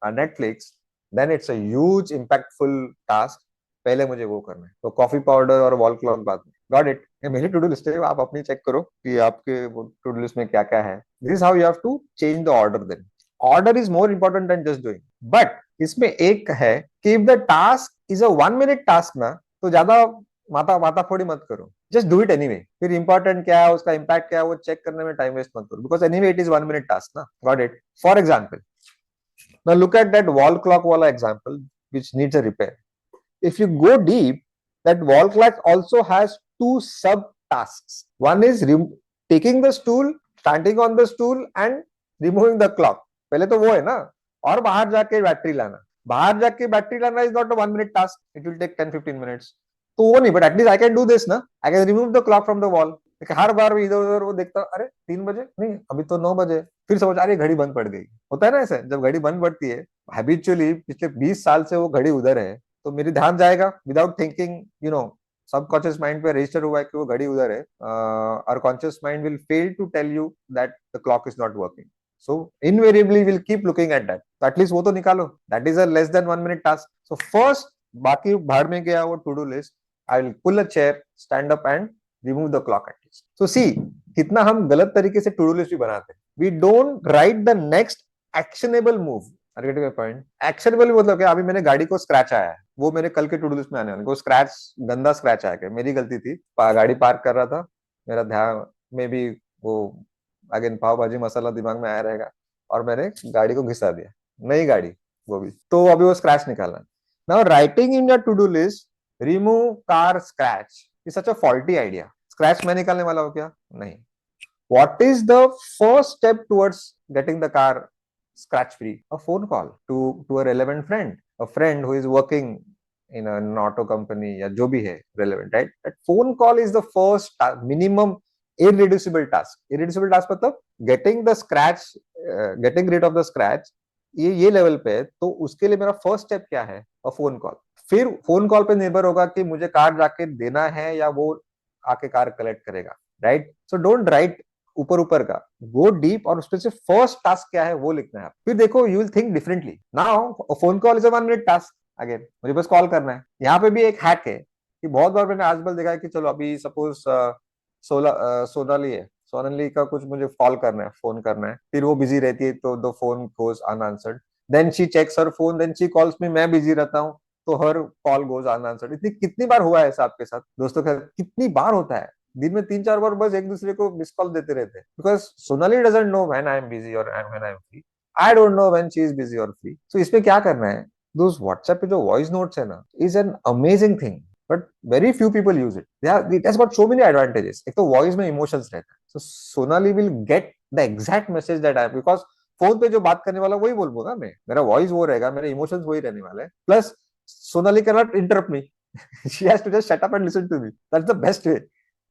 Netflix. Then it's a huge impactful task. पहले मुझे वो करना है, तो coffee powder और wall clock बाद में। Got it? ये मेरी टू डू लिस्ट है, आप अपनी चेक करो कि आपके टू डू लिस्ट में क्या क्या है। This is how you have to change the order. Then order is more important than just doing. But इसमें एक है कि if the task is a 1 minute task ना, तो ज्यादा माथा माथा फोड़ी मत करो, जस्ट डू इट एनीवे। फिर इंपॉर्टेंट क्या है, उसका इम्पैक्ट क्या है, वो चेक करने में टाइम वेस्ट मत करो, because anyway it is 1 minute task ना। Got it? For example, now look at that wall clock wala example which needs a repair. If you go deep, that wall clock also has two sub tasks. One is taking the stool, standing on the stool and removing the clock. पहले तो वो है ना, और बाहर जाके battery लाना। बाहर जाके बैटरी लाना is not a 1 minute task, it will take 10-15 minutes. तो वो नहीं, but at least I can do this ना, I can remove the clock from the wall. हर बार इधर उधर वो देखता, अरे 3 बजे नहीं, अभी तो 9 बजे, फिर समझ अरे घड़ी बंद पड़ गई। होता है ना ऐसे, जब घड़ी बंद पड़ती है हैबिचुअली, पिछले 20 साल से वो घड़ी उधर है, तो मेरी ध्यान जाएगा without thinking, you know, subconscious mind पे रजिस्टर हुआ है कि वो घड़ी उधर है, और conscious mind will fail to tell you that the clock is not working. So invariably will keep looking at that, तो एटलीस्ट वो तो निकालो, that is a less than 1 minute task. So first, बाकी भाड़ में गया वो to do list, I will pull a chair, stand up and remove the clock at least. So see, कितना हम गलत तरीके से टू डू लिस्ट भी बनाते हैं। We don't write the next actionable move. Point actionable मतलब क्या? अभी मैंने गाड़ी को स्क्रैच आया है, वो मेरे कल के टू डू लिस्ट में आने वाले। वो स्क्रैच, गंदा स्क्रैच आया, क्या मेरी गलती थी, गाड़ी पार्क कर रहा था, मेरा ध्यान में भी वो, अगेन पाव भाजी मसाला दिमाग में आया रहेगा, और मैंने गाड़ी को घिसा दिया, नई गाड़ी वो भी। तो अभी वो स्क्रैच निकालना। Now writing in your to do list, remove car scratch is such a faulty idea. Scratch मैं निकालने वाला हूँ क्या? नहीं। What is the first step towards getting the car scratch free? A phone call to a relevant friend, a friend who is working in an auto company या जो भी है relevant, right? That phone call is the first minimum irreducible task. Irreducible task मतलब getting the scratch, getting rid of the scratch, ये level पे है, तो उसके लिए मेरा फर्स्ट स्टेप क्या है? अ फोन कॉल। फिर फोन कॉल पे निर्भर होगा कि मुझे कार जाके देना है या वो आके कार कलेक्ट करेगा, राइट? सो डोंट राइट ऊपर ऊपर का, गो डीप, और उसमें से फर्स्ट टास्क क्या है वो लिखना है। फिर देखो, you will think differently. Now phone call is a 1 minute task, again मुझे बस कॉल करना है। यहाँ पे भी एक हैक है कि बहुत बार मैंने आजकल देखा है कि चलो अभी सपोज सोनाली है, सोनाली का कुछ मुझे कॉल करना है, फोन करना है, फिर वो बिजी रहती है तो the phone goes unanswered, then she checks her phone, then she calls me, मैं बिजी रहता हूँ तो हर कॉल गोज अनआंसर्ड। इतनी कितनी बार हुआ है ऐसा आपके साथ दोस्तों के साथ? कितनी बार होता है? दिन में 3-4 बार बस एक दूसरे को मिस कॉल देते रहते हैं, because Sonali doesn't know when I am busy और when I am free, I don't know when she is busy और फ्री। सो इसमें क्या करना है, दोस्त व्हाट्सएप पे जो वॉइस नोट्स है ना, is an amazing thing, but very few people use it. It has got so many advantages. एक तो वॉइस में इमोशंस रहता है, so Sonali will get the exact message that I, because phone पे जो बात करने वाला वही बोलूंगा ना मैं, मेरा वॉइस वो रहेगा, मेरे इमोशंस वही रहने वाले हैं, plus Sonali can not interrupt me. She has to just shut up and listen to me. That's the best way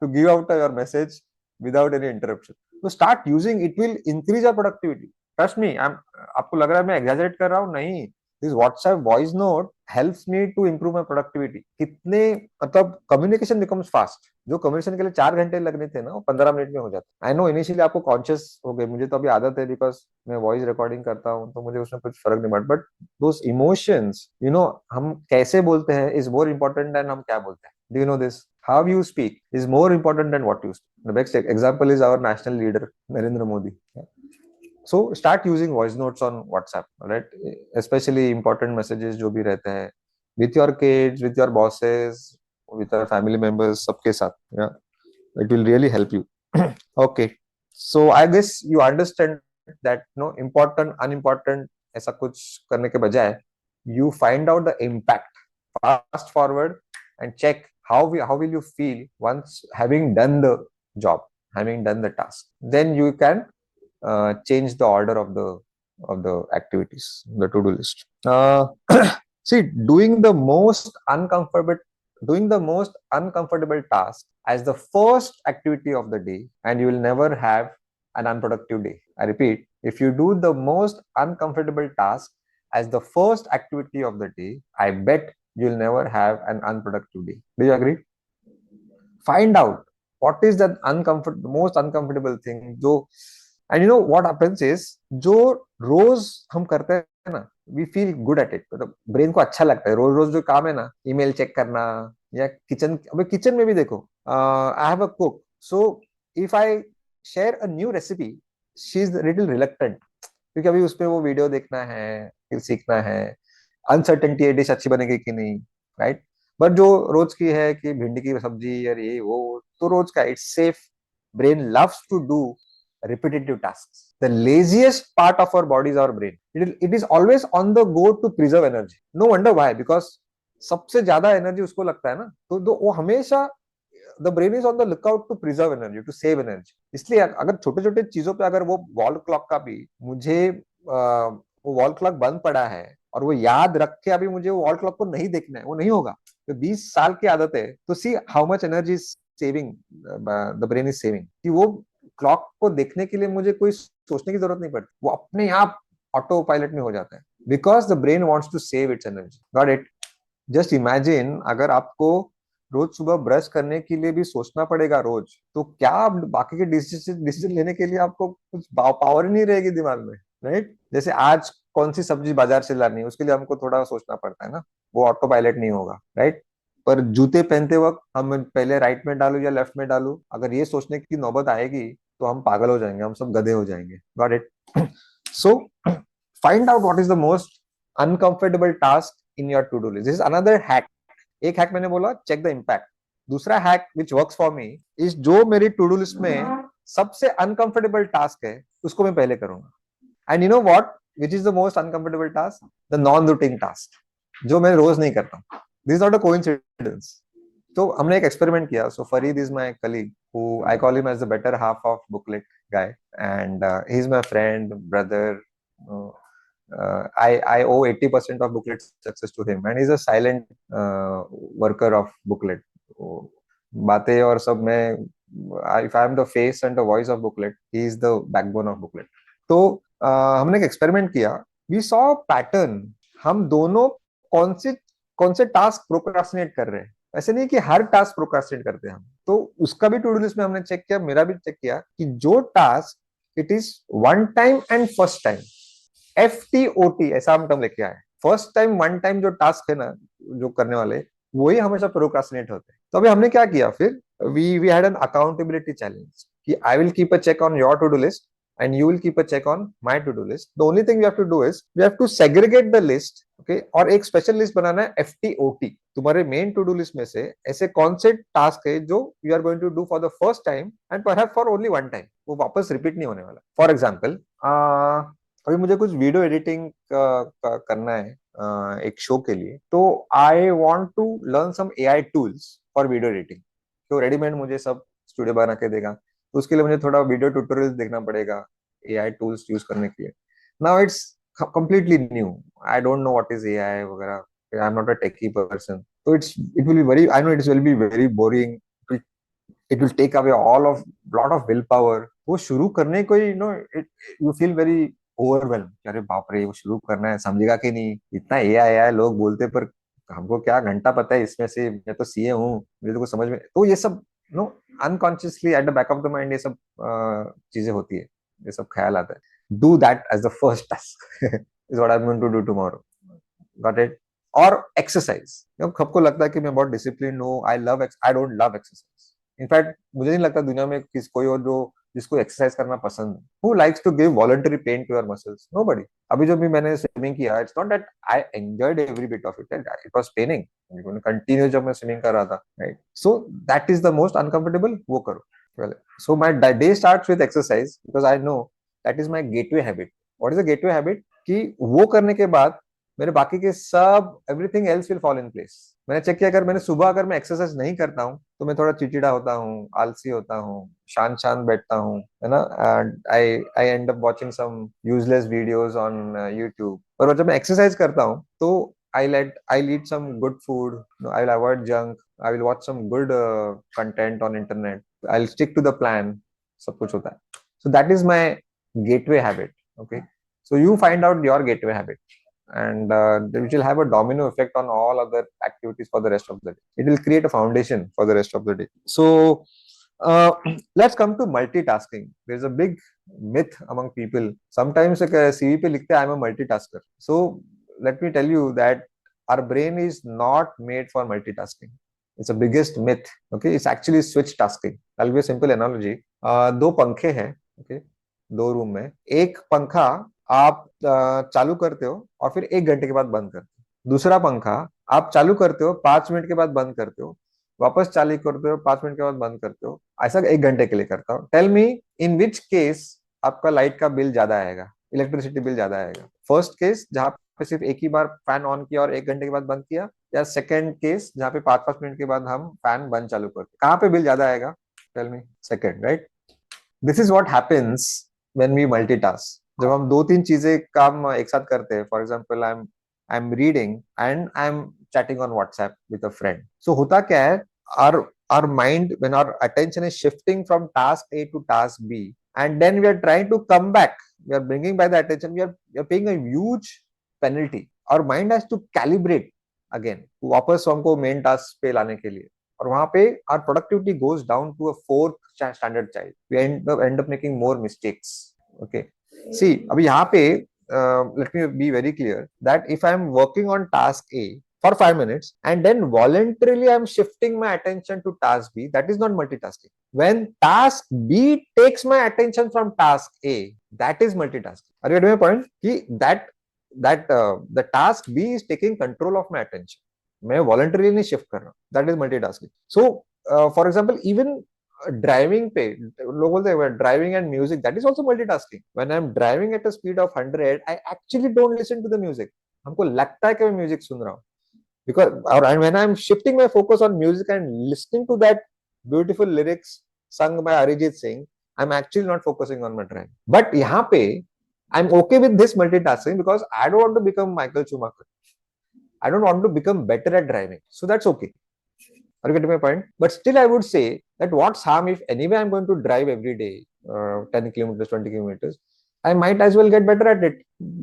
to give out your message without any interruption. So start using it, will increase your productivity. Trust me, आपको लग रहा है मैं exaggerate कर रहा हूँ? नहीं, this WhatsApp voice note helps me to improve my productivity. कितने मतलब कम्युनिकेशन बिकम्स फास्ट। जो कम्युनिकेशन के लिए 4 घंटे लगने थे ना, वो 15 मिनट में हो जाता है। आई नो इनिशियली आपको कॉन्शियस हो गए, मुझे तो अभी आदत है बिकॉज मैं वॉइस रिकॉर्डिंग करता हूँ तो मुझे उसमें कुछ फर्क नहीं पड़ता, बट दोस इमोशंस, हम कैसे बोलते हैं इज मोर इम्पोर्टेंट देन हम क्या बोलते हैं। Do you know this? How you speak is more important than what you speak. The best example is our national leader Narendra Modi. So start using voice notes on WhatsApp, right? Especially important messages जो भी रहते हैं with your kids, with your bosses, with your family members, सबके साथ, yeah, it will really help you. Okay, so I guess you understand that no important, unimportant ऐसा कुछ करने के बजाय you find out the impact, fast forward and check how will you feel once having done the job, having done the task. Then you can change the order of the activities, the to-do list. See, doing the most uncomfortable task as the first activity of the day, and you will never have an unproductive day. I repeat, if you do the most uncomfortable task as the first activity of the day, I bet you'll never have an unproductive day. Do you agree? Find out what is that most uncomfortable thing जो, and you know what happens is, जो रोज हम करते हैं ना, we feel good at it, मतलब brain को अच्छा लगता है। रोज रोज जो काम है ना, ईमेल चेक करना या किचन, अबे किचन में भी देखो, आई have a cook, so if I share a new recipe, she is little reluctant, क्योंकि अभी उसमें वो वीडियो देखना है, फिर सीखना है, अनसर्टेनिटी है डिश अच्छी बनेगी कि नहीं, राइट? बट जो रोज की है कि भिंडी की सब्जी और ये वो, तो रोज का it's safe. Brain loves to do repetitive tasks. The laziest part of our body is our brain. It is always on the go to preserve energy. No wonder why, because सबसे ज्यादा एनर्जी उसको लगता है ना, तो वो हमेशा, the brain is on the lookout to preserve energy, to save energy. इसलिए अगर छोटे छोटे चीजों पे, अगर वो वॉल क्लॉक का भी मुझे वो वॉल क्लॉक बंद पड़ा है और वो याद रख के अभी मुझे वो वॉल क्लॉक को नहीं देखना है, वो नहीं होगा। तो 20 साल की आदत है, तो see how much energy saving the brain is saving, कि वो क्लॉक को देखने के लिए मुझे कोई सोचने की जरूरत नहीं पड़ती, वो अपने आप ऑटो पायलट में हो जाता है, because the brain wants to save its energy. Got it? Just imagine, अगर आपको रोज सुबह ब्रश करने के लिए भी सोचना पड़ेगा रोज, तो क्या आप बाकी के डिसीजन लेने के लिए आपको कुछ पावर ही नहीं रहेगी दिमाग में, राइट? जैसे आज कौन सी सब्जी बाजार से लानी है, उसके लिए हमको थोड़ा सोचना पड़ता है ना, वो ऑटो पायलट नहीं होगा, राइट? पर जूते पहनते वक्त हम पहले राइट में डालू या लेफ्ट में डालू, अगर ये सोचने की नौबत आएगी तो हम पागल हो जाएंगे, हम सब गधे हो जाएंगे। Got it? So find out what is the most uncomfortable task in your to do list. This is another hack. एक हैक मैंने बोला, चेक द इम्पैक्ट। दूसरा hack which works for me is, जो मेरी टू डू लिस्ट में सबसे uncomfortable task है उसको मैं पहले करूंगा। And you know what, which is the most uncomfortable task? The non routine task, जो मैं रोज नहीं करता। This is not a coincidence. तो हमने एक एक्सपेरिमेंट किया। So Farid is my colleague, who I call him as the better half of booklet guy, and he is my friend, brother. I owe 80% of booklet success to him, and he's a silent worker of booklet. बातें और सब में, if I am the face and the voice of booklet, he is the backbone of booklet. तो हमने एक experiment किया। We saw pattern, हम दोनों कौन से टास्क प्रोक्रास्टिनेट कर रहे हैं। ऐसे नहीं कि हर टास्क प्रोक्रास्टिनेट करते हैं हम, तो उसका भी टू डू लिस्ट में हमने चेक किया, मेरा भी चेक किया कि जो task it is one time and first time, FTOT ऐसा हम टर्म लेके आए। फर्स्ट टाइम वन टाइम जो टास्क है ना, जो करने वाले, वही हमेशा प्रोक्रास्टिनेट होते हैं। तो अभी हमने क्या किया फिर, we had an accountability challenge कि I will keep a check on your to do list and you will keep a check on my to do list. The only thing we have to do is we have to segregate the list, okay? और एक special list बनाना है FTOT, तुम्हारे main to do list में से ऐसे कौन से task है जो you are going to do for the first time and perhaps for only one time, वो वापस रिपीट नहीं होने वाला। फॉर एग्जाम्पल, अभी मुझे कुछ वीडियो एडिटिंग करना है एक शो के लिए, तो I want to learn some AI tools for video editing. तो रेडीमेड मुझे सब स्टूडियो बना के देगा, तो उसके लिए मुझे थोड़ा वीडियो ट्यूटोरियल देखना पड़ेगा AI टूल्स यूज करने के लिए। Now it's completely new. I don't know what is AI वगैरह, I'm not a techie person, so it will be very, I know it will be very boring, it will take away all of lot of willpower। वो शुरू करने को ही you feel very overwhelmed, अरे बाप रे वो शुरू करना है, समझेगा कि नहीं, इतना AI लोग बोलते, पर हमको क्या घंटा पता है इसमें से, मैं तो CA हूँ, मुझे तो कुछ समझ में, तो ये सब no unconsciously at the back of the mind ये सब चीजें होती है, ये सब ख्याल आता है। Do that as the first task is what I am going to do tomorrow, got it. और एक्सरसाइज, सबको लगता है कि मैं बहुत डिसिप्लिन हूँ, I don't love exercise. In fact मुझे नहीं लगता दुनिया में कोई और जो जिसको एक्सरसाइज करना पसंद है। Who likes to give voluntary pain to your muscles? Nobody. अभी जो भी मैंने स्विमिंग किया, it's not that I enjoyed every bit of it, it was paining continue जब मैं स्विमिंग कर रहा था, right? So that is the most uncomfortable, वो करो। Well, so my day starts with exercise because I know that is my gateway habit. What is a gateway habit? कि वो करने के बाद मेरे बाकी के सब everything else will fall in place. मैंने चेक किया, अगर मैंने सुबह अगर मैं एक्सरसाइज नहीं करता हूँ तो मैं थोड़ा चिड़चिड़ा होता हूँ, आलसी होता हूँ, शांत शांत बैठता हूँ, है ना, I end up watching some useless videos on YouTube. पर जब मैं एक्सरसाइज करता हूँ तो I'll eat some good food, I'll avoid junk, I will watch some good content on internet, I'll stick to the plan, सब कुछ होता है। So that is my gateway habit, okay? So you find out your gateway habit, and it will have a domino effect on all other activities for the rest of the day. It will create a foundation for the rest of the day. So uh, let's come to multitasking. There's a big myth among people. Sometimes like CV पे लिखते हैं I'm a multitasker. So let me tell you that our brain is not made for multitasking. It's the biggest myth. Okay, it's actually switch tasking. I'll give you a simple analogy. दो पंखे हैं, okay, दो room में। एक पंखा आप चालू करते हो और फिर 1 घंटे के बाद बंद करते हो। दूसरा पंखा आप चालू करते हो, 5 मिनट के बाद बंद करते हो, वापस चालू करते हो, 5 मिनट के बाद बंद करते हो। ऐसा 1 घंटे के लिए करता हो। Tell me in which case आपका लाइट का बिल ज्यादा आएगा, इलेक्ट्रिसिटी बिल ज्यादा आएगा? फर्स्ट केस जहाँ पे सिर्फ एक ही बार फैन ऑन किया और 1 घंटे के बाद बंद किया, या सेकेंड केस जहाँ पे 5-5 मिनट के बाद हम फैन बंद चालू करते? कहाँ पे बिल ज्यादा आएगा? Tell me. Second, right? This is what happens when we multitask. जब हम दो तीन चीजें काम एक साथ करते हैं, for example I am reading and I am chatting on WhatsApp with a friend. So होता क्या है, our mind, when our attention is shifting from task A to task B, and then we are trying to come back, we are bringing back the attention, we are paying a huge penalty. Our mind has to calibrate again, वापस हमको main task पे लाने के लिए, और वहां पे our productivity goes down to a fourth standard child. We end up making more mistakes. Okay, see, अभी यहाँ पे let me be very clear that if I am working on task A for 5 minutes and then voluntarily I'm shifting my attention to task B, that is not multitasking. When task B takes my attention from task A, that is multitasking. Are you getting my point? The task B is taking control of my attention. मैं voluntarily नहीं shift कर रहा हूँ. That is multitasking. So, for example, even driving पे लोग बोलते हैं driving and music, that is also multitasking. When I am driving at a speed of 100, I actually don't listen to the music. हमको लगता है कि मैं म्यूजिक सुन रहा हूँ, because and when I'm shifting my focus on music and listening to that beautiful lyrics sung by Arijit Singh, I'm actually not focusing on my driving. But यहाँ पे I'm okay with this multitasking because I don't want to become Michael Schumacher. I don't want to become better at driving, so that's okay. Are you getting my point? But still, I would say that what's harm if anyway I'm going to drive every day 10 kilometers, 20 kilometers, I might as well get better at it.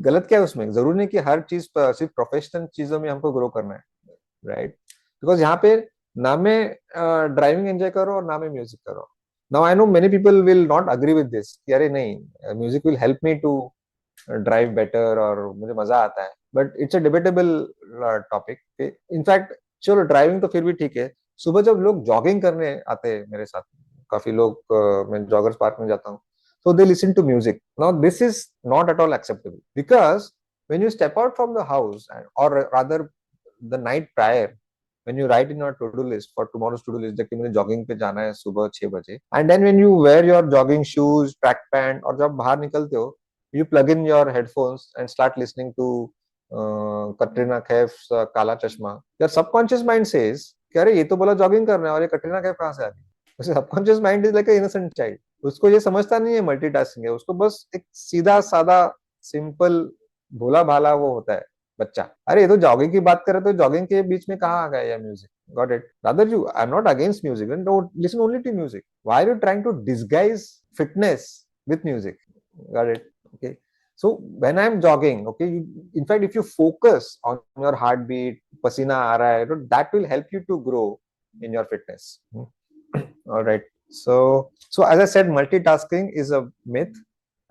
गलत क्या है उसमें? जरूरी नहीं कि हर चीज सिर्फ professional चीजों में हमको ग्रो करना है, राइट? बिकॉज यहाँ पे ना मैं ड्राइविंग एंजॉय करो और ना मैं म्यूजिक करो। Now I know many people will not agree with this कि अरे नहीं, music will help me to drive better और मुझे मजा आता है, but it's a debatable topic. In fact चलो ड्राइविंग तो फिर भी ठीक है, सुबह जब लोग जॉगिंग करने आते हैं मेरे साथ, काफी लोग, मैं जॉगर्स पार्क में जाता हूँ, so they listen to music. Now this is not at all acceptable, because when you step out from the house, or rather the night prior, when you write in your to-do list for tomorrow's to-do list कि मुझे jogging पे जाना है सुबह 6 बजे, and then when you wear your jogging shoes, track pant, और जब बाहर निकलते हो, you plug in your headphones and start listening to Katrina Kaif काला चश्मा, your subconscious mind says कि अरे ये तो बोला जॉगिंग करना है और ये कटरीना कैफ कहाँ से आ गई। Subconscious mind is like innocent child, उसको ये समझता नहीं है मल्टीटास्किंग है, उसको बस एक सीधा सादा सिंपल भोला भाला वो होता है बच्चा, अरे ये तो जॉगिंग की बात कर रहे, तो जॉगिंग के बीच में कहाँ आ गया ये music. Got it? Rather you, I am not against music, don't listen only to music, why are you trying to disguise fitness with music. Got it? Okay, so when I'm jogging, okay, in fact if you focus on your heartbeat, pasina aa raha hai, that will help you to grow in your fitness. All right. So as I said, multitasking is a myth,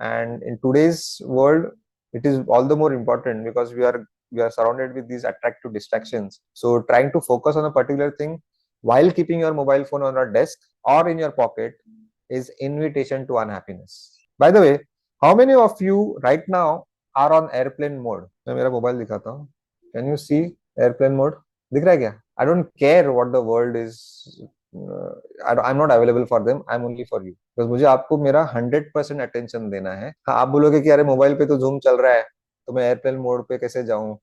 and in today's world, it is all the more important because we are surrounded with these attractive distractions. So trying to focus on a particular thing while keeping your mobile phone on your desk or in your pocket is invitation to unhappiness. By the way, how many of you right now are on airplane mode? मैं मेरा mobile दिखाता हूँ. Can you see airplane mode? दिख रहा है क्या? I don't care what the world is. I'm not available for them. I'm only for you. because मुझे आपको मेरा 100% अटेंशन देना है. हाँ, आप बोलोगे कि अरे मोबाइल पे तो जूम चल रहा है, तो मैं एयरप्लेन मोड पे कैसे जाऊं?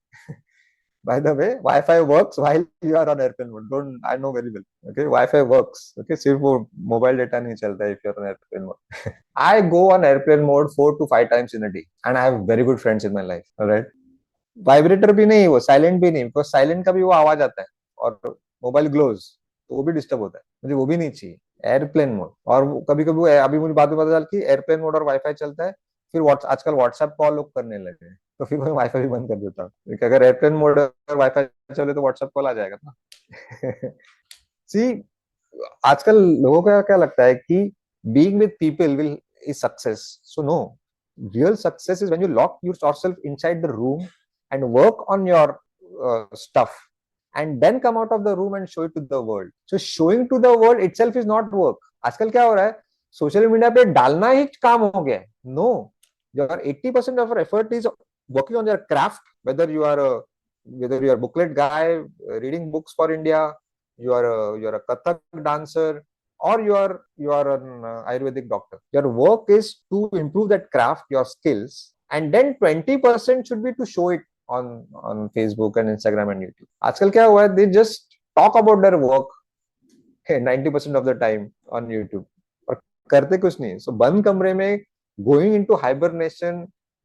By the way, Wi-Fi works while you are on airplane mode. Don't, I know very well. Okay, Wi-Fi works. Okay, सिर्फ वो मोबाइल डेटा नहीं चलता if you're on airplane mode. I go on airplane mode 4 to 5 times in a day, and I have very good friends in my life. All right. Vibrator भी नहीं, वो silent भी नहीं, because silent का भी वो आवाज आता है, और मोबाइल ग्लोज, तो वो भी डिस्टर्ब होता है, मुझे वो भी नहीं चाहिए। एयरप्लेन मोड, और कभी कभी अभी मुझे बाद में पता चला कि एयरप्लेन मोड और वाईफाई चलता है, फिर आजकल व्हाट्सएप कॉल लोग करने लगे हैं, तो फिर मैं वाईफाई भी बंद कर देता हूँ, क्योंकि अगर एयरप्लेन मोड और वाईफाई चले तो व्हाट्सएप कॉल आ जाएगा ना। सी, आजकल लोगों का क्या लगता है कि being with people will is success, so no, real success is when you lock yourself inside the room and work on your stuff, and then come out of the room and show it to the world. So showing to the world itself is not work. आजकल क्या हो रहा है, social media पे डालना ही काम हो गया है। No, your 80% of your effort is working on your craft, whether you are a booklet guy, reading books for India, you are a Kathak dancer, or you are an Ayurvedic doctor. Your work is to improve that craft, your skills, and then 20% should be to show it on Facebook and Instagram and YouTube. आजकल क्या हुआ है, they just talk about their work 90% of the time on YouTube, और करते कुछ नहीं। So बंद कमरे में going into hibernation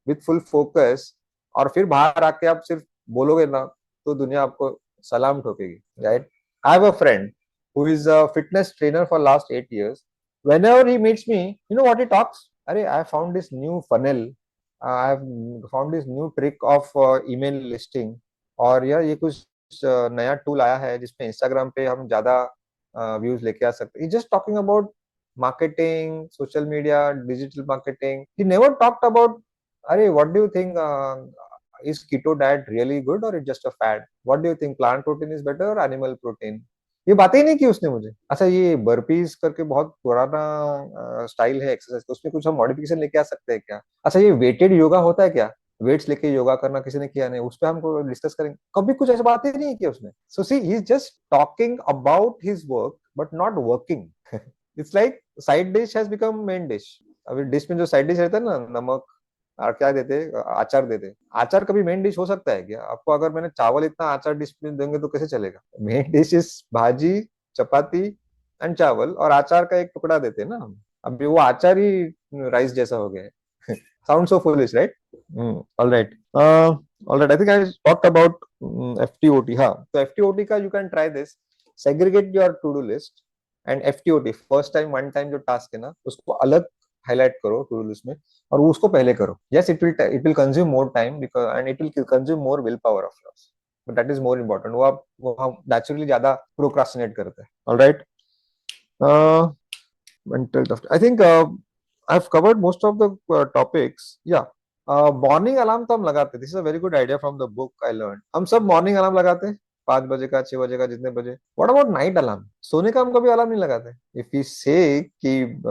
with full focus, और फिर बाहर आके आप सिर्फ बोलोगे ना, तो दुनिया आपको सलाम ठोकेगी, right? I have a friend who is a fitness trainer for last 8 years. Whenever he meets me, you know what he talks? Arey, I found this new funnel. I have found this new trick of email listing. और यार ये कुछ नया tool आया है जिसमें Instagram पे हम ज्यादा व्यूज लेके आ सकते हैं। Just talking about marketing, social media, digital marketing. He never talked about, अरे what do you think? Is keto diet really good or it's just a fad? What do you think? Plant protein is better or animal protein? ये बातें ही नहीं की उसने मुझे। अच्छा, ये burpees करके बहुत पुराना स्टाइल है एक्सरसाइज, तो उसमें कुछ हम मॉडिफिकेशन लेके आ सकते हैं क्या? अच्छा, ये वेटेड योगा होता है क्या? वेट्स लेके योगा करना किसी ने किया नहीं, उस पर हमको डिस्कस करेंगे। कभी कुछ ऐसी बातें नहीं की उसने। So see, he is just talking about his work but not working. It's like side dish has become main dish. अभी डिश में जो साइड डिश रहता है ना, नमक और क्या देते, आचार देते। आचार कभी मेन डिश हो सकता है क्या? आपको अगर मैंने चावल इतना आचार डिश में देंगे तो कैसे चलेगा? मेन डिश इज भाजी, चपाती एंड चावल, और आचार का एक टुकड़ा देते हैं ना हम। अभी वो आचार ही राइस जैसा हो गया है। Sound so foolish, right? All right, all right, I think I talked about FTOT. हाँ, तो एफटीओटी का you can try this, segregate your to do list and FTOT, first time one time जो task है ना, उसको अलग highlight करो to do list में, और उसको पहले करो। Yes, it will consume more time because, and it will consume more will power of yours, but that is more important. वो आप नेचुरली ज्यादा प्रोक्रास्टिनेट करते हैं। Alright, mental tough, I think I've covered most of the topics. Yeah, morning alarm तो हम लगाते, this is a very good idea from the book I learn. हम सब मॉर्निंग अलार्म लगाते, 5 बजे का, 6 बजे का, जितने बजे। What about night alarm? सोने का हम कभी अलार्म नहीं लगाते। इफ यू से कि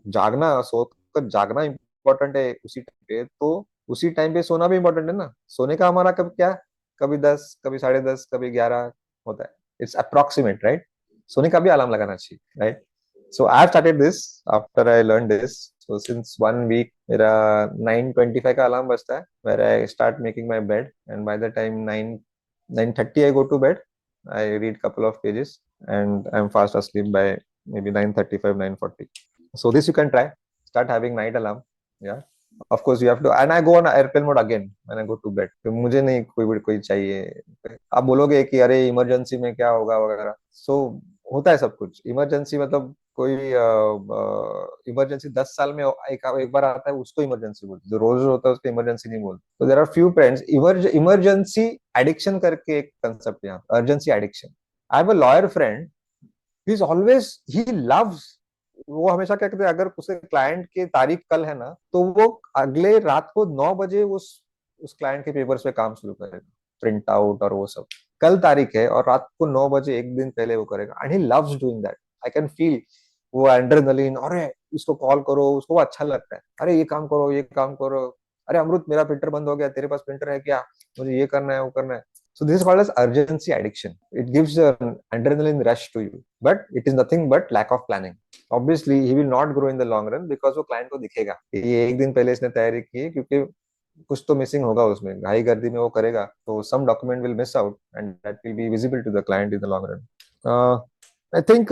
जागना, सोकर जागना इंपॉर्टेंट है उसी टाइम पे, तो उसी टाइम पे सोना भी इंपॉर्टेंट है ना। सोने का हमारा कब क्या, कभी 10, कभी 10:30, कभी 11 होता है। It's approximate, right? सोने का भी अलार्म लगाना चाहिए, right? So I've started this after I learned this. So since 1 week, मेरा 9:25 का अलार्म बजता है, where I start making my bed, and by the time 9:30 I go to bed. I read couple of pages, and I'm fast asleep by maybe 9:35, 9:40. So this you can try. Start having night alarm. Yeah. Of course you have to, and I go on airplane mode again when I go to bed. तो मुझे नहीं कोई चाहिए। आप बोलोगे कि अरे emergency में क्या होगा वगैरह, सो होता है सब कुछ। इमरजेंसी मतलब कोई इमरजेंसी 10 साल में एक बार आता है, उसको इमरजेंसी बोलते। जो रोज होता है उसको इमरजेंसी नहीं बोलते। तो there are few friends. Emergency addiction करके एक कंसेप्ट यहाँ, urgency addiction. I have a lawyer friend, he is always, he loves, वो हमेशा क्या कहते हैं, अगर उसे क्लाइंट की तारीख कल है ना, तो वो अगले रात को 9 बजे उस क्लाइंट के पेपर्स पे काम शुरू करेगा, प्रिंट आउट और वो सब। कल तारीख है और रात को 9 बजे एक दिन पहले वो करेगा, and he loves doing that. I can feel वो एड्रेनलिन, अरे इसको कॉल करो, उसको वो अच्छा लगता है, अरे ये काम करो, ये काम करो, अरे अमृत मेरा प्रिंटर बंद हो गया, तेरे पास प्रिंटर है क्या, मुझे ये करना है, वो करना है। So this is called as urgency addiction. It gives an adrenaline rush to you, but it is nothing but lack of planning. Obviously, he will not grow in the long run because वो client को दिखेगा कि ये एक दिन पहले इसने तैयारी की है, क्योंकि कुछ तो मिसिंग होगा उसमें, घाई गर्दी में वो करेगा, तो some document will miss out, and that will be visible to the client in the long run. Uh, I think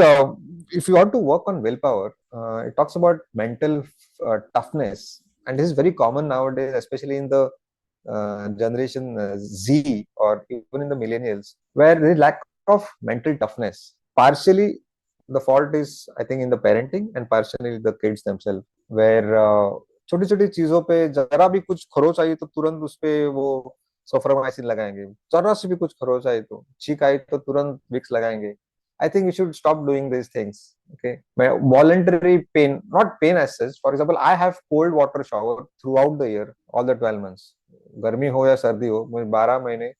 if you want to work on willpower, it talks about mental toughness, and this is very common nowadays, especially in the generation Z, or even in the millennials, where there is lack of mental toughness. Partially, the fault is, I think, in the parenting, and partially the kids themselves, where छोटी छोटी चीजों पे जरा भी कुछ खरोच आई तो तुरंत उस पे वो सल्फरमाइसिन लगाएंगे, जरा से भी कुछ खरोच आई तो, छींक आई तो तुरंत विक्स लगाएंगे। I think we should stop doing these things. Okay, voluntary pain, not pain as such. For example, I have cold water shower throughout the year, all the 12 months. गर्मी हो या सर्दी हो, मैं 12 महीने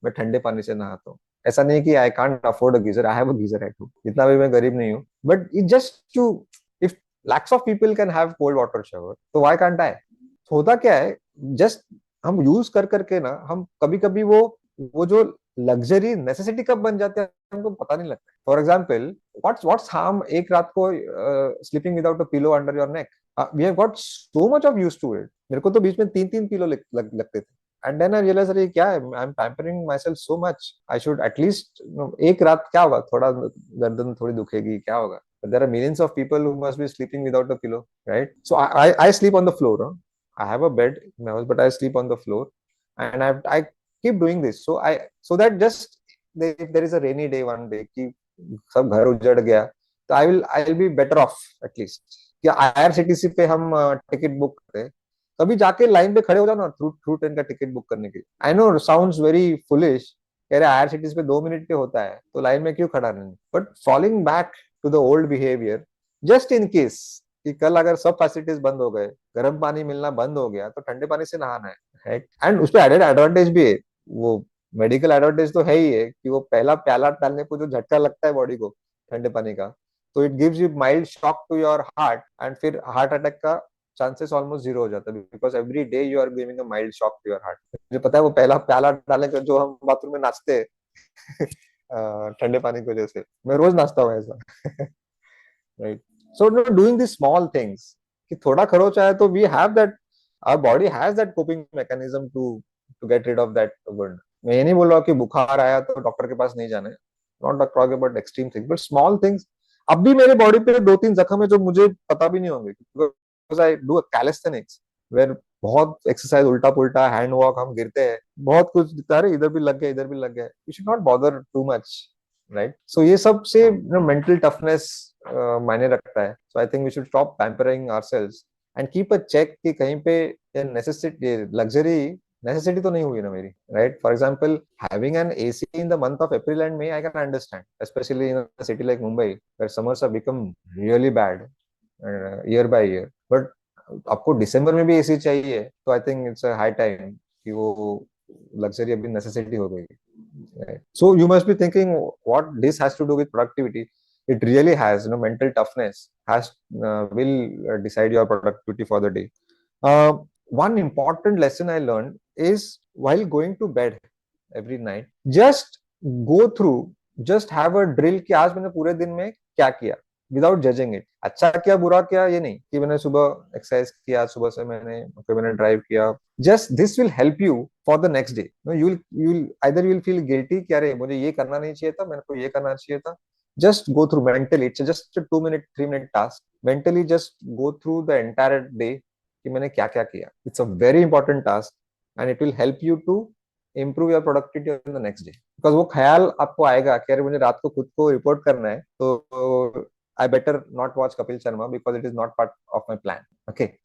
मैं ठंडे पानी से नहाता हूँ। ऐसा नहीं कि I can't afford a geyser, I have a geyser at home, इतना भी मैं गरीब नहीं हूँ। But it just to, if lakhs of people can have cold water shower, तो why can't I? होता क्या है, जस्ट हम यूज कर करके ना, हम कभी कभी वो जो लग्जरी नेसेसिटी कब बन जाते हैं हमको पता नहीं लगता। फॉर एग्जाम्पल, व्हाट्स हार्म एक रात को sleeping without a pillow under your neck? We have got so much of use to it. मेरे को तो बीच में 3-3 पिलो लगते थे, एंड देन आई रियलाइज, अरे क्या है, I M pampering my self so much, I should at least, एक रात क्या होगा, थोड़ा गर्दन थोड़ी दुखेगी, क्या होगा? But there are millions of people who must be sleeping without a pillow, right? So I sleep on the floor. Huh? I have a bed in my house, but I sleep on the floor, and I keep doing this. So that just, if there is a rainy day one day कि सब घर उजड़ गया, तो I will be better off at least। क्या IRCTC पे हम ticket book करते हैं, कभी जाके लाइन पे खड़े हो जाओ ना, थ्रू थ्रू ट्रेन का टिकट बुक करने के लिए। I know sounds very foolish, कह रहे IRCTC पे 2 मिनट पे होता है, तो लाइन में क्यों खड़ा रहना? But following back to the old behaviour, just in case कि कल अगर सब फैसिलिटीज बंद हो गए, गर्म पानी मिलना बंद हो गया, तो ठंडे पानी से नहाना है। एंड उस पर एडेड एडवांटेज भी है, वो मेडिकल एडवांटेज तो है ही है, कि वो पहला प्याला डालने को जो झटका लगता है बॉडी को ठंडे पानी का, तो it gives you mild shock to your heart, and फिर हार्ट अटैक का चांसेस ऑलमोस्ट जीरो हो जाता है, because every day you are giving a mild shock to your heart. मुझे पता है वो पहला प्याला डालने का जो हम बाथरूम में नाचते हैं ठंडे पानी की वजह से, मैं रोज नाचता हूँ ऐसा। Right? So doing this small things, कि थोड़ा खरोच आया तो we have that, our body has that coping mechanism to get rid of that wound. मैं ये नहीं बोल रहा कि बुखार आया तो डॉक्टर के पास नहीं जाना है, not talking about extreme things, but small things. अब भी मेरे बॉडी पे 2-3 जख्म है जो मुझे पता भी नहीं होंगे, because I do calisthenics, where बहुत एक्सरसाइज, उल्टा पुल्टा हैंड वॉक, हम गिरते हैं, बहुत कुछ दिखता है, इधर भी लग गया, इधर भी लग गया। You should not bother too much, right? So ये सब से मेंटल टफनेस मायने रखता है। So I think we should stop pampering ourselves and keep a check कि कहीं पे नेसेसिटी, लग्जरी नेसेसिटी तो नहीं हुई ना मेरी, right? For example, having an AC in the month of April and May, I can understand, especially in a city like Mumbai, where summers have become really bad year by year. But आपको दिसंबर में भी AC चाहिए, तो I think it's a high time कि वो luxury अभी necessity हो गई. So you must be thinking what this has to do with productivity. It really has, mental toughness has will decide your productivity for the day. uh, One important lesson I learned is while going to bed every night, just go through, just have a drill कि आज मैंने पूरे दिन में क्या किया, without judging it. अच्छा किया बुरा किया ये नहीं कि मैंने सुबह एक्सरसाइज किया, सुबह से मैंने ड्राइव किया. Just this will help you for the next day. You will either you will feel guilty कि अरे मुझे ये करना नहीं चाहिए था, मेरे को ये करना चाहिए था. Just go through mentally, it's just a 2 minute 3 minute task. Mentally just go through the entire day कि मैंने क्या क्या किया. It's a very important task and it will help you to improve your productivity on the next day. Because वो ख्याल आपको आएगा कि अरे मुझे रात को खुद को रिपोर्ट करना है, तो I better not watch Kapil Sharma because it is not part of my plan. Okay.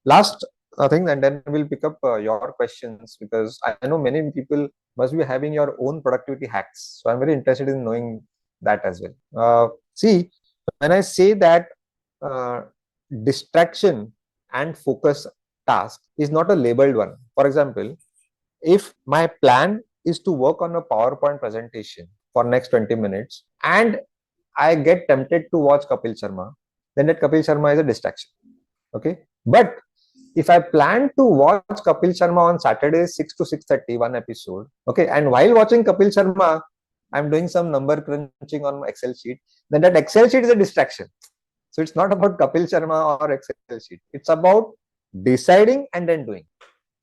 Last thing, and then we'll pick up your questions, because I know many people must be having your own productivity hacks. So I'm very interested in knowing that as well. See, when I say that uh, distraction and focus task is not a labeled one. For example, if my plan is to work on a PowerPoint presentation for next 20 minutes and I get tempted to watch Kapil Sharma, then that Kapil Sharma is a distraction. Okay. But if I plan to watch Kapil Sharma on Saturday 6 to 6:30, one episode, okay, and while watching Kapil Sharma, I'm doing some number crunching on my Excel sheet, then that Excel sheet is a distraction. So it's not about Kapil Sharma or Excel sheet. It's about deciding and then doing.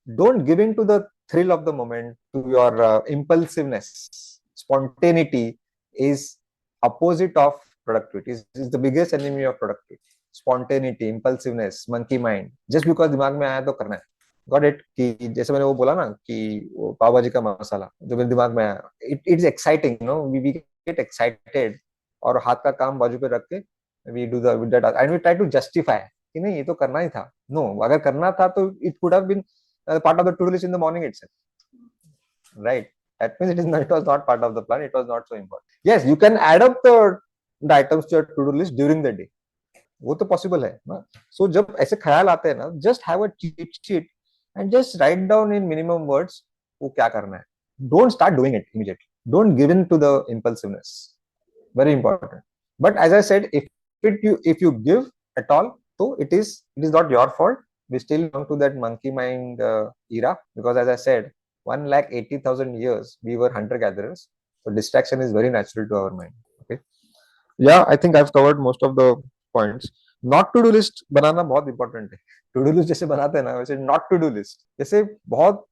Don't give in to the thrill of the moment, to your impulsiveness. Spontaneity is opposite of productivity. Is the biggest enemy of productivity. Spontaneity, impulsiveness, monkey mind. Just because दिमाग में आया तो करना है. Got it? कि जैसे मैंने वो बोला ना कि वो पाव भाजी का मसाला जो मेरे दिमाग में आया, it's exciting, we get excited और हाथ का काम बाजू पे रख के we do that and we try to justify कि नहीं ये तो करना ही था. नो, अगर करना था तो it could have been part of the to-do list in the morning itself, right? That means it was not part of the plan. It was not so important. Yes, you can add up the items to your to-do list during the day. वो तो possible है ना. सो जब ऐसे ख्याल आते हैं ना, just have a cheat sheet and just write down in minimum words वो क्या करना है. Don't start doing it immediately. Don't give in to the impulsiveness. Very important. But as I said, if you give at all, so it is not your fault. We still belong to that monkey mind era, because as I said, 1,80,000 years we were hunter gatherers. So distraction is very natural to our mind. Okay. Yeah, I think I've covered most of the points. Not to do list बनाना बहुत important है. To do list जैसे बनाते हैं ना, वैसे not to do list जैसे बहुत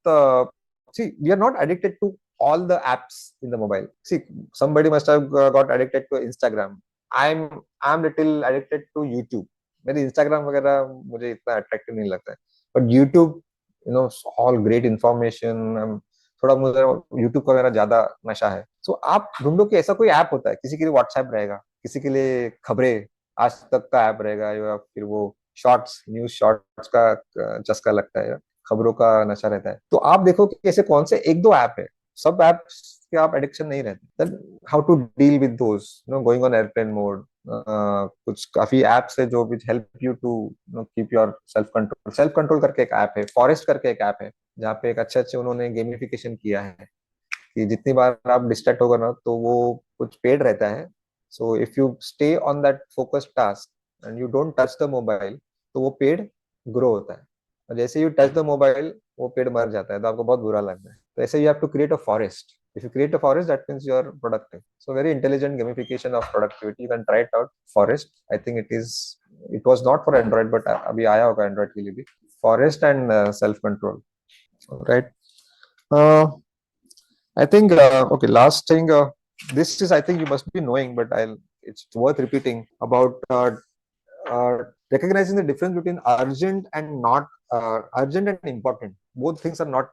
see, we are not addicted to all the apps in the mobile. See, somebody must have got addicted to Instagram. I'm little addicted to YouTube. मेरे Instagram वगैरह मुझे इतना attractive नहीं लगता है. But YouTube, all great information. थोड़ा मुझे YouTube का मेरा ज्यादा नशा है. So आप ढूंढो कि ऐसा कोई ऐप होता है. किसी के लिए WhatsApp रहेगा, किसी के लिए खबरें आज तक का ऐप रहेगा, या फिर वो शॉर्ट्स, न्यूज शॉर्ट्स का चस्का लगता है, खबरों का नशा रहता है. तो आप देखो कि ऐसे कौन से एक दो ऐप है. सब ऐप्स के आप एडिक्शन नहीं रहते. Then how to deal with those, going on airplane mode. कुछ काफी एप्स है जो which help you to keep your self control करके एक ऐप है, फॉरेस्ट करके एक ऐप है, जहाँ पे एक अच्छे उन्होंने गेमिफिकेशन किया है कि जितनी बार आप डिस्ट्रैक्ट होगा ना तो वो कुछ पेड रहता है. So if you stay on that focus task and you don't touch the mobile, तो वो पेड़ ग्रो होता है. और जैसे यू टच द मोबाइल वो पेड़ मर जाता है, तो आपको बहुत बुरा लगता है. तो ऐसे you have to create a forest. If you create a forest, that means you are productive. So very intelligent gamification of productivity. You can try it out. Forest, I think it was not for Android, but अभी आया होगा Android के लिए भी. Forest and self control. Right. Uh, I think okay. Last thing, this is I think you must be knowing, but it's worth repeating about recognizing the difference between urgent and not urgent and important. Both things are not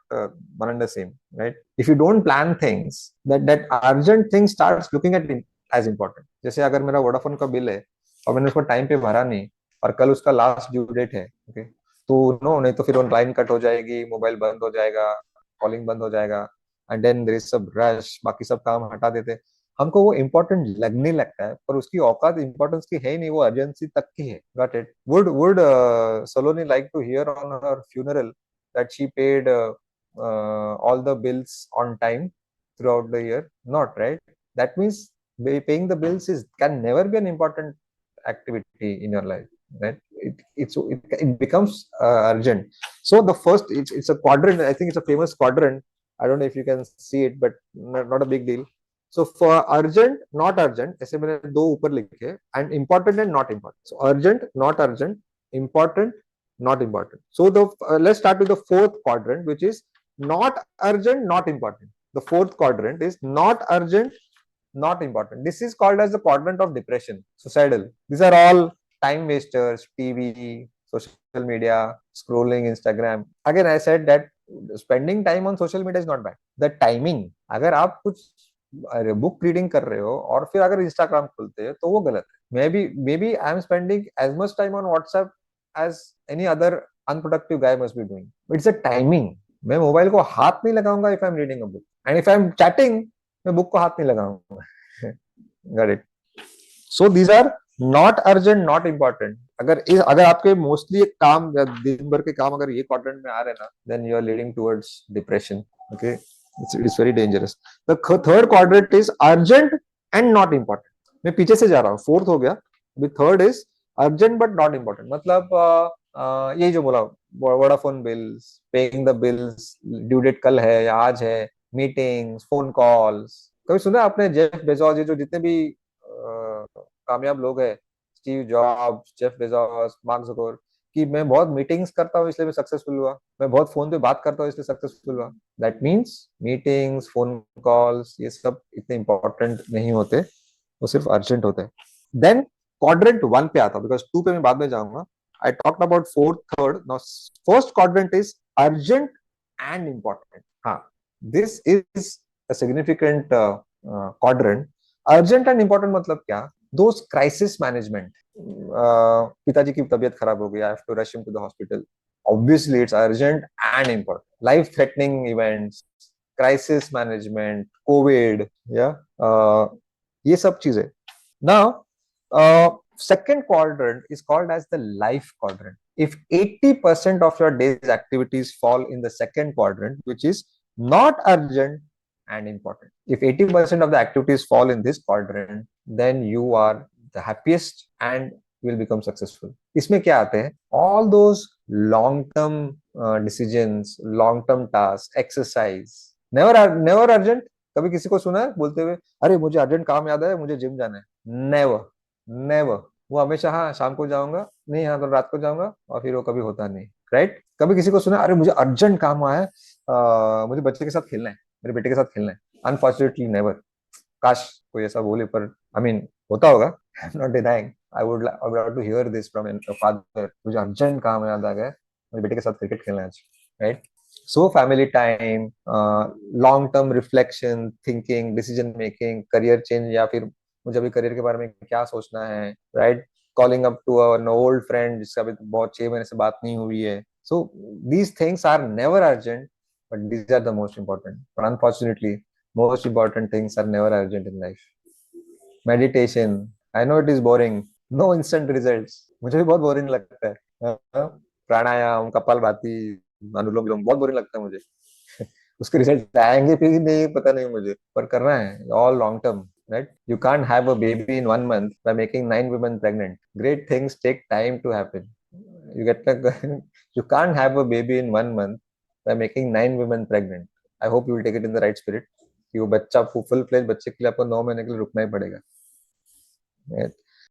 one and the same, right? If you don't plan things, that urgent thing starts looking at it as important. जैसे अगर मेरा Vodafone का bill है और मैंने उसको time पे भरा नहीं और कल उसका लास्ट ड्यू डेट है, ओके, तो नो, नहीं तो फिर लाइन कट हो जाएगी, मोबाइल बंद हो जाएगा, कॉलिंग बंद हो जाएगा, एंड देन देयर इज सब रश, बाकी सब काम हटा देते. हमको वो इम्पोर्टेंट लगने लगता है, पर उसकी औकात इम्पोर्टेंस की है ही नहीं, वो अर्जेंसी तक की है. Got it? Would Saloni like to hear on her funeral that she paid all the bills on time throughout the year? Not, right? That means paying the bills is can never be an important activity in your life, right? It becomes urgent. So the first, it's a quadrant. I think it's a famous quadrant. I don't know if you can see it, but not a big deal. So for urgent, not urgent, ऐसे मैंने दो ऊपर लिखे, and important and not important. So urgent, not urgent, important, not important. So the let's start with the fourth quadrant, which is not urgent, not important. The fourth quadrant is not urgent, not important. This is called as the quadrant of depression, suicidal. These are all time wasters, TV, social media, scrolling Instagram. Again, I said that spending time on social media is not bad. The timing, अगर आप कुछ book reading कर रहे हो और फिर अगर Instagram खोलते हैं तो वो गलत है. Maybe I am spending as much time on WhatsApp as any other unproductive guy must be doing. It's a timing. मैं मोबाइल को हाथ नहीं लगाऊंगा if I am reading a book, and if I am chatting मैं book को हाथ नहीं लगाऊंगा. Got it? So these are not urgent, not important. अगर आपके मोस्टली एक काम या दिन भर के काम अगर ये क्वाड्रेंट में आ रहे हैं ना, then you are leading towards depression. Okay, it's very dangerous. The third quadrant is urgent and not important. मैं पीछे से जा रहा हूँ, फोर्थ हो गया, अभी third is urgent but not important. मतलब यही जो बोला, Vodafone bills, paying the bills, due date कल है या आज है, मीटिंग्स, फोन कॉल्स. कभी सुना आपने जेफ बेजोस, ये जो जितने भी कामयाब लोग हैं, Steve jobs, Jeff Bezos, mark Zucker, कि मैं बहुत मीटिंग्स करता हूँ इसलिए मैं सक्सेसफुल हुआ, मैं बहुत फोन पे बात करता हूँ इसलिए सक्सेसफुल हुआ. That means meetings, phone calls, ये सब इतने इंपॉर्टेंट नहीं होते, वो सिर्फ अर्जेंट होते हैं. देन क्वाड्रेंट वन पे आता हूँ, बिकॉज टू पे मैं बाद में जाऊंगा. I talked about fourth, third. Now first quadrant is urgent and important. हाँ, this is a significant quadrant. Urgent and important मतलब क्या? Those crisis management. पिताजी की तबीयत खराब हो गई, I have to rush him to the hospital. Obviously, it's urgent and important. Life-threatening events, crisis management, COVID, yeah, ये सब चीजें. Now, second quadrant is called as the life quadrant. If 80% of your day's activities fall in the second quadrant, which is not urgent and important, if 80% of the activities fall in this quadrant, then you are the happiest and will become successful. इसमें क्या आते हैं? All those long-term decisions, long-term tasks, exercise, never urgent. कभी किसी को सुना है बोलते हुए, अरे मुझे अर्जेंट काम याद है, मुझे जिम जाना है? Never, never. वो हमेशा हाँ शाम को जाऊंगा, नहीं हाँ तो रात को जाऊंगा, और फिर वो कभी होता नहीं. राइट? कभी किसी को सुना, अरे मुझे अर्जेंट काम आया है, मुझे बच्चे के साथ खेलना है, मेरे बेटे के साथ खेलना है? Unfortunately never. काश कोई ऐसा बोले, पर आई मीन होता होगा. I am not denying. I would like to hear this from your father. मुझे अर्जेंट काम याद आ गया, मुझे बेटे के साथ क्रिकेट खेलना है आज. Right? So family time, long-term reflection, thinking, decision making, career change, या फिर मुझे अभी करियर के बारे में क्या सोचना है, right? Calling up to an old friend जिसका अभी बहुत 6 महीने से बात नहीं हुई है. So these things are never urgent, but these are the most important. But unfortunately, most important things are never urgent in life. Meditation, I know it is boring. No instant results. मुझे भी बहुत boring लगता है. प्राणायाम, कपालभाति, अनुलोम विलोम बहुत boring लगता है मुझे. उसके रिजल्ट आएंगे फिर नहीं पता नहीं मुझे, पर करना है. All long term, right? You can't have a baby in 1 month by making 9 women pregnant. Great things take time to happen. You get the, you can't have a baby in 1 month by making 9 women pregnant. I hope you will take it in the right spirit. कि वो बच्चा full fledge बच्चे के लिए आपको 9 महीने के लिए रुकना ही पड़ेगा.